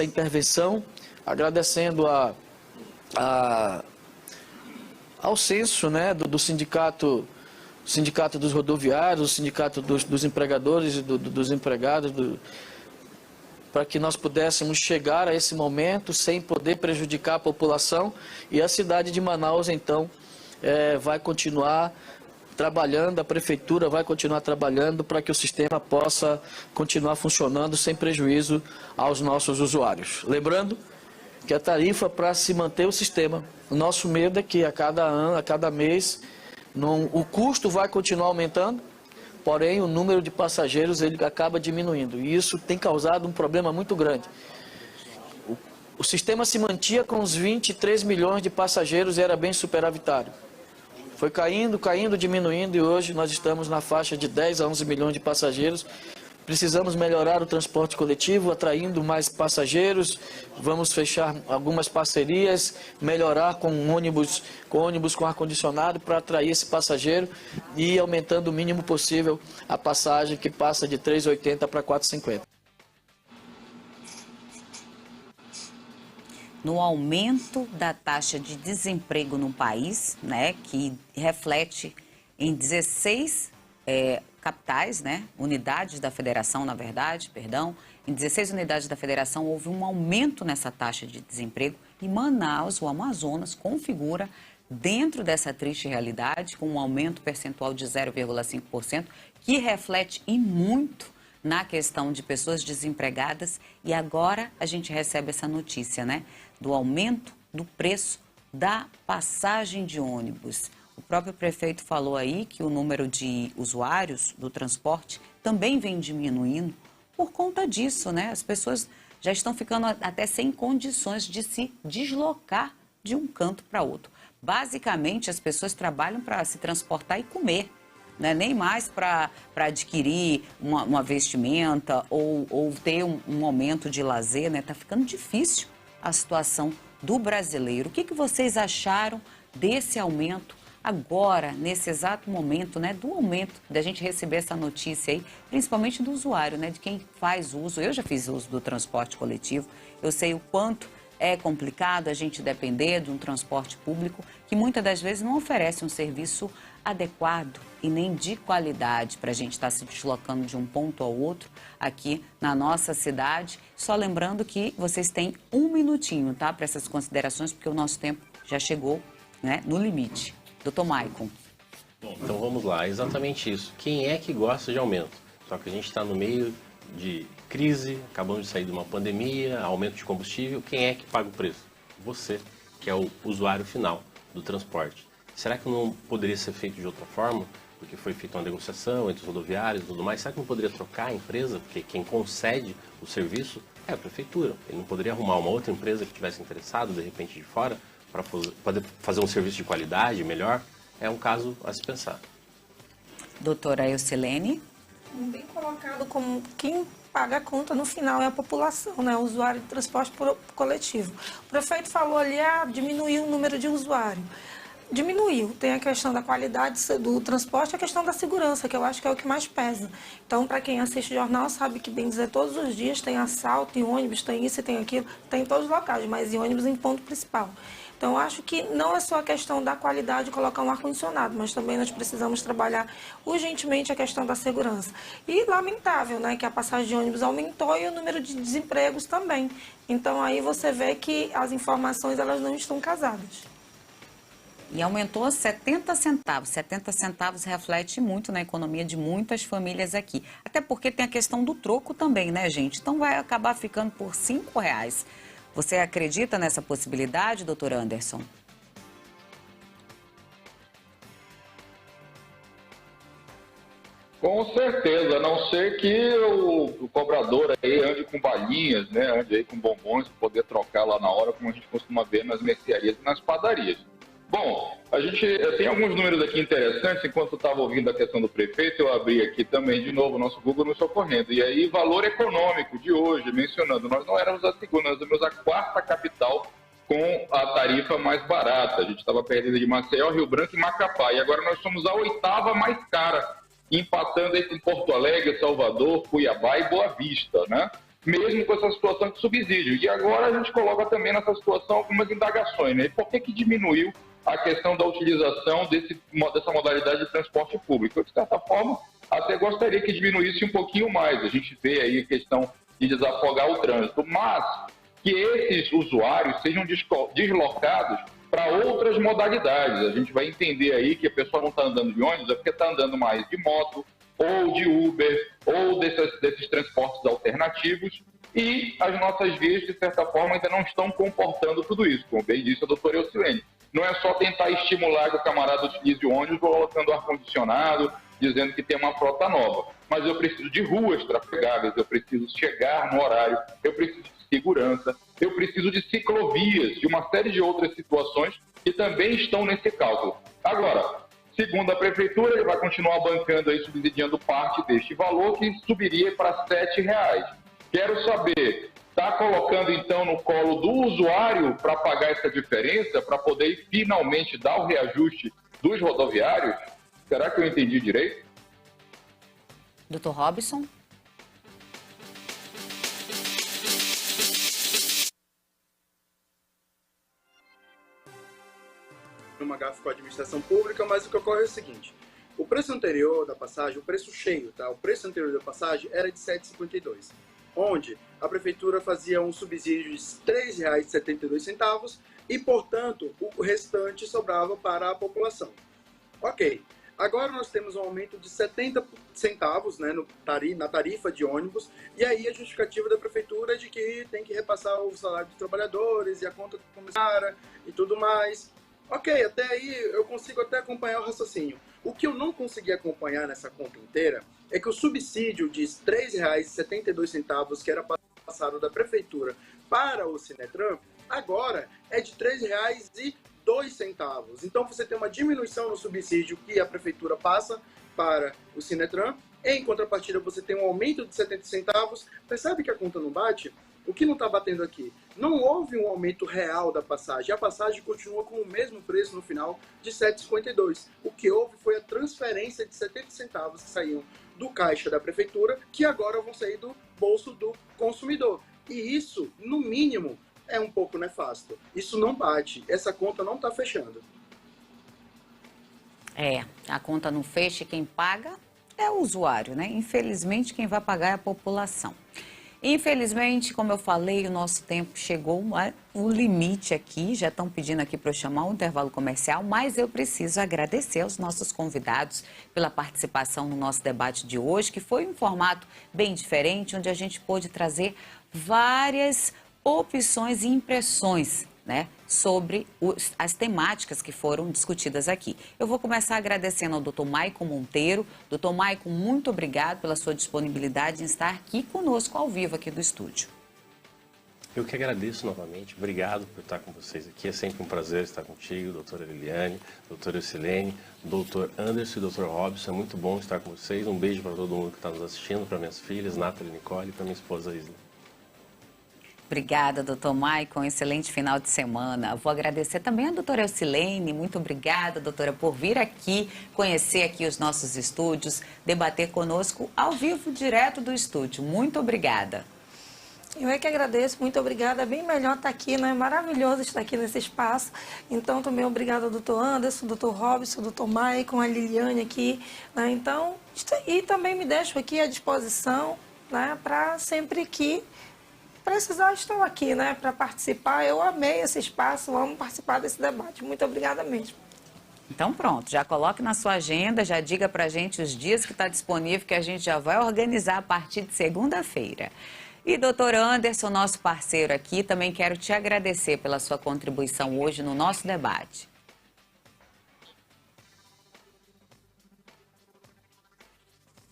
intervenção, agradecendo ao censo, né, do sindicato dos rodoviários, o sindicato dos empregadores e dos empregados, para que nós pudéssemos chegar a esse momento sem poder prejudicar a população. E a cidade de Manaus, então, vai continuar trabalhando, a prefeitura vai continuar trabalhando para que o sistema possa continuar funcionando sem prejuízo aos nossos usuários. Lembrando que a tarifa, para se manter o sistema, o nosso medo é que a cada ano, a cada mês, o custo vai continuar aumentando, porém o número de passageiros ele acaba diminuindo, e isso tem causado um problema muito grande. O sistema se mantinha com uns 23 milhões de passageiros e era bem superavitário. Foi caindo, diminuindo, e hoje nós estamos na faixa de 10 a 11 milhões de passageiros. Precisamos melhorar o transporte coletivo, atraindo mais passageiros. Vamos fechar algumas parcerias, melhorar com ônibus com ar-condicionado para atrair esse passageiro e aumentando o mínimo possível a passagem, que passa de R$ 3,80 para R$ 4,50. No aumento da taxa de desemprego no país, né, que reflete em 16 capitais, né, unidades da federação, na verdade, perdão, em 16 unidades da federação houve um aumento nessa taxa de desemprego, e Manaus, o Amazonas, configura dentro dessa triste realidade, com um aumento percentual de 0,5%, que reflete e muito na questão de pessoas desempregadas. E agora a gente recebe essa notícia, né, do aumento do preço da passagem de ônibus. O próprio prefeito falou aí que o número de usuários do transporte também vem diminuindo por conta disso, né? As pessoas já estão ficando até sem condições de se deslocar de um canto para outro. Basicamente, as pessoas trabalham para se transportar e comer, né? Nem mais para adquirir uma vestimenta ou ter um momento de lazer, né? Tá ficando difícil a situação do brasileiro. O que vocês acharam desse aumento agora, nesse exato momento, né, do aumento, da gente receber essa notícia aí, principalmente do usuário, né, de quem faz uso? Eu já fiz uso do transporte coletivo, eu sei o quanto é complicado a gente depender de um transporte público que muitas das vezes não oferece um serviço adequado e nem de qualidade para a gente estar se deslocando de um ponto ao outro aqui na nossa cidade. Só lembrando que vocês têm um minutinho, tá, para essas considerações, porque o nosso tempo já chegou, né, no limite. Doutor Maicon. Bom, então vamos lá, exatamente isso. Quem é que gosta de aumento? Só que a gente está no meio de crise, acabamos de sair de uma pandemia, aumento de combustível. Quem é que paga o preço? Você, que é o usuário final do transporte. Será que não poderia ser feito de outra forma? Porque foi feita uma negociação entre os rodoviários e tudo mais. Será que não poderia trocar a empresa? Porque quem concede o serviço é a prefeitura. Ele não poderia arrumar uma outra empresa que tivesse interessado, de repente, de fora, para poder fazer um serviço de qualidade melhor? É um caso a se pensar. Doutora Eucilene? Bem colocado, como quem paga a conta no final é a população, né? O usuário de transporte coletivo. O prefeito falou ali, diminuiu o número de usuários. Diminuiu. Tem a questão da qualidade do transporte e a questão da segurança, que eu acho que é o que mais pesa. Então, para quem assiste jornal, sabe que, bem dizer, todos os dias tem assalto em ônibus, tem isso e tem aquilo, tem em todos os locais, mas em ônibus em ponto principal. Então, eu acho que não é só a questão da qualidade de colocar um ar-condicionado, mas também nós precisamos trabalhar urgentemente a questão da segurança. E lamentável, né, que a passagem de ônibus aumentou e o número de desempregos também. Então, aí você vê que as informações elas não estão casadas. E aumentou 70 centavos. 70 centavos reflete muito na economia de muitas famílias aqui. Até porque tem a questão do troco também, né, gente? Então vai acabar ficando por R$5. Você acredita nessa possibilidade, doutor Anderson? Com certeza, a não ser que o cobrador aí ande com balinhas, né, ande aí com bombons para poder trocar lá na hora, como a gente costuma ver nas mercearias e nas padarias. Bom, eu tenho alguns números aqui interessantes. Enquanto eu estava ouvindo a questão do prefeito, eu abri aqui também de novo o nosso Google nos socorrendo. E aí, valor econômico de hoje, mencionando, nós não éramos a segunda, nós éramos a quarta capital com a tarifa mais barata. A gente estava perdendo de Maceió, Rio Branco e Macapá. E agora nós somos a oitava mais cara, empatando aí com Porto Alegre, Salvador, Cuiabá e Boa Vista, né? Mesmo com essa situação de subsídio. E agora a gente coloca também nessa situação algumas indagações, né? Por que diminuiu a questão da utilização dessa modalidade de transporte público? Eu, de certa forma, até gostaria que diminuísse um pouquinho mais. A gente vê aí a questão de desafogar o trânsito, mas que esses usuários sejam deslocados para outras modalidades. A gente vai entender aí que a pessoa não está andando de ônibus, é porque está andando mais de moto, ou de Uber, ou desses transportes alternativos, e as nossas vias, de certa forma, ainda não estão comportando tudo isso, como bem disse a doutora Eucilene. Não é só tentar estimular que o camarada utilize o ônibus colocando ar-condicionado dizendo que tem uma frota nova. Mas eu preciso de ruas trafegáveis, eu preciso chegar no horário, eu preciso de segurança, eu preciso de ciclovias, de uma série de outras situações que também estão nesse cálculo. Agora, segundo a Prefeitura, ele vai continuar bancando aí, subsidiando parte deste valor, que subiria para R$ 7,00. Quero saber, está colocando então no colo do usuário para pagar essa diferença, para poder finalmente dar o reajuste dos rodoviários? Será que eu entendi direito? Dr. Robson? Uma gafe com a administração pública, mas o que ocorre é o seguinte: o preço anterior da passagem, o preço cheio, tá? O preço anterior da passagem era de R$ 7,52, onde a prefeitura fazia um subsídio de R$ 3,72 e, portanto, o restante sobrava para a população. Ok. Agora nós temos um aumento de 70 centavos, né, na tarifa de ônibus, e aí a justificativa da prefeitura é de que tem que repassar o salário dos trabalhadores e a conta comissária e tudo mais. Ok, até aí eu consigo até acompanhar o raciocínio. O que eu não consegui acompanhar nessa conta inteira é que o subsídio de R$ 3,72 que era passado da prefeitura para o Sinetran, agora é de R$ 3,02. Então você tem uma diminuição no subsídio que a prefeitura passa para o Sinetran, em contrapartida você tem um aumento de 70 centavos. Percebe que a conta não bate? O que não está batendo aqui? Não houve um aumento real da passagem. A passagem continua com o mesmo preço no final de R$ 7,52. O que houve foi a transferência de 70 centavos que saíam do caixa da prefeitura, que agora vão sair do bolso do consumidor. E isso, no mínimo, é um pouco nefasto. Isso não bate. Essa conta não está fechando. A conta não fecha e quem paga é o usuário, né? Infelizmente, quem vai pagar é a população. Infelizmente, como eu falei, o nosso tempo chegou ao limite aqui. Já estão pedindo aqui para eu chamar um intervalo comercial, mas eu preciso agradecer aos nossos convidados pela participação no nosso debate de hoje, que foi um formato bem diferente, onde a gente pôde trazer várias opções e impressões, né, sobre as temáticas que foram discutidas aqui. Eu vou começar agradecendo ao Dr. Maicon Monteiro. Dr. Maicon, muito obrigado pela sua disponibilidade em estar aqui conosco ao vivo aqui do estúdio. Eu que agradeço novamente. Obrigado por estar com vocês aqui. É sempre um prazer estar contigo, doutora Liliane, doutora Eucilene, doutor Anderson e doutor Robson. É muito bom estar com vocês. Um beijo para todo mundo que está nos assistindo, para minhas filhas, Nathalie e Nicole, e para minha esposa Isla. Obrigada, doutor Maicon. Excelente final de semana. Vou agradecer também a doutora Eucilene. Muito obrigada, doutora, por vir aqui, conhecer aqui os nossos estúdios, debater conosco ao vivo, direto do estúdio. Muito obrigada. Eu é que agradeço, muito obrigada. É bem melhor estar aqui, né? É maravilhoso estar aqui nesse espaço. Então, também obrigada ao doutor Anderson, doutor Robson, doutor Maicon, a Liliane aqui, né? Então, e também me deixo aqui à disposição, né? Para sempre que precisar, estou aqui, né, para participar. Eu amei esse espaço, amo participar desse debate. Muito obrigada mesmo. Então pronto, já coloque na sua agenda, já diga para a gente os dias que está disponível, que a gente já vai organizar a partir de segunda-feira. E doutor Anderson, nosso parceiro aqui, também quero te agradecer pela sua contribuição hoje no nosso debate.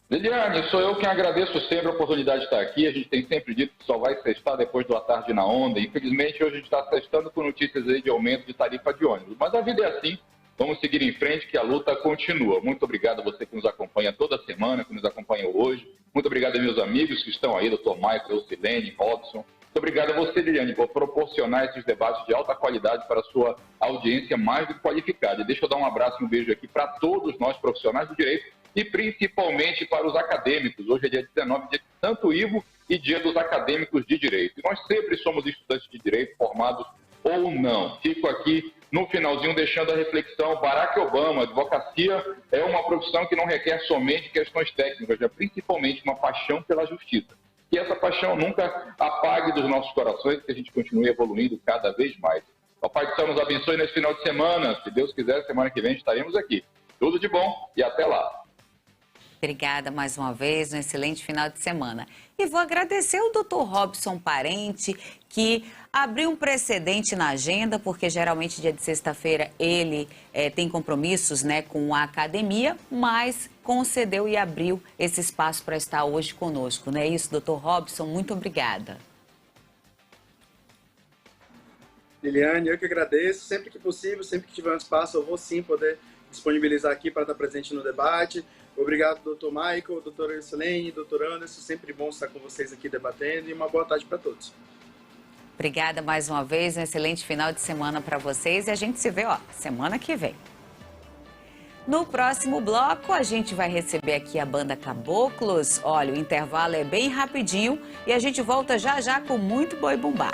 Liliane, sou eu quem agradeço sempre a oportunidade de estar aqui. A gente tem sempre dito que só vai sextar depois do A Tarde na Onda. Infelizmente, hoje a gente está sextando com notícias aí de aumento de tarifa de ônibus. Mas a vida é assim. Vamos seguir em frente, que a luta continua. Muito obrigado a você que nos acompanha toda semana, que nos acompanha hoje. Muito obrigado a meus amigos que estão aí, doutor Maicon, Eucilene, Robson. Muito obrigado a você, Liliane, por proporcionar esses debates de alta qualidade para a sua audiência mais do que qualificada. E deixa eu dar um abraço e um beijo aqui para todos nós profissionais do direito e principalmente para os acadêmicos. Hoje é dia 19, dia de Santo Ivo e dia dos acadêmicos de direito. E nós sempre somos estudantes de direito, formados ou não. Fico aqui no finalzinho deixando a reflexão. Barack Obama, advocacia é uma profissão que não requer somente questões técnicas, é principalmente uma paixão pela justiça. Que essa paixão nunca apague dos nossos corações, que a gente continue evoluindo cada vez mais. Papai do Céu nos abençoe nesse final de semana. Se Deus quiser, semana que vem estaremos aqui. Tudo de bom e até lá. Obrigada mais uma vez, um excelente final de semana. E vou agradecer ao Dr. Robson Parente, que abriu um precedente na agenda, porque geralmente dia de sexta-feira ele tem compromissos, né, com a academia, mas concedeu e abriu esse espaço para estar hoje conosco. Não é isso, doutor Robson? Muito obrigada. Liliane, eu que agradeço. Sempre que possível, sempre que tiver um espaço, eu vou sim poder disponibilizar aqui para estar presente no debate. Obrigado, doutor Michael, doutora Ursulene, doutor Anderson. Sempre bom estar com vocês aqui debatendo e uma boa tarde para todos. Obrigada mais uma vez, um excelente final de semana para vocês e a gente se vê, semana que vem. No próximo bloco, a gente vai receber aqui a banda Caboclos. Olha, o intervalo é bem rapidinho e a gente volta já já com muito boi bumbá.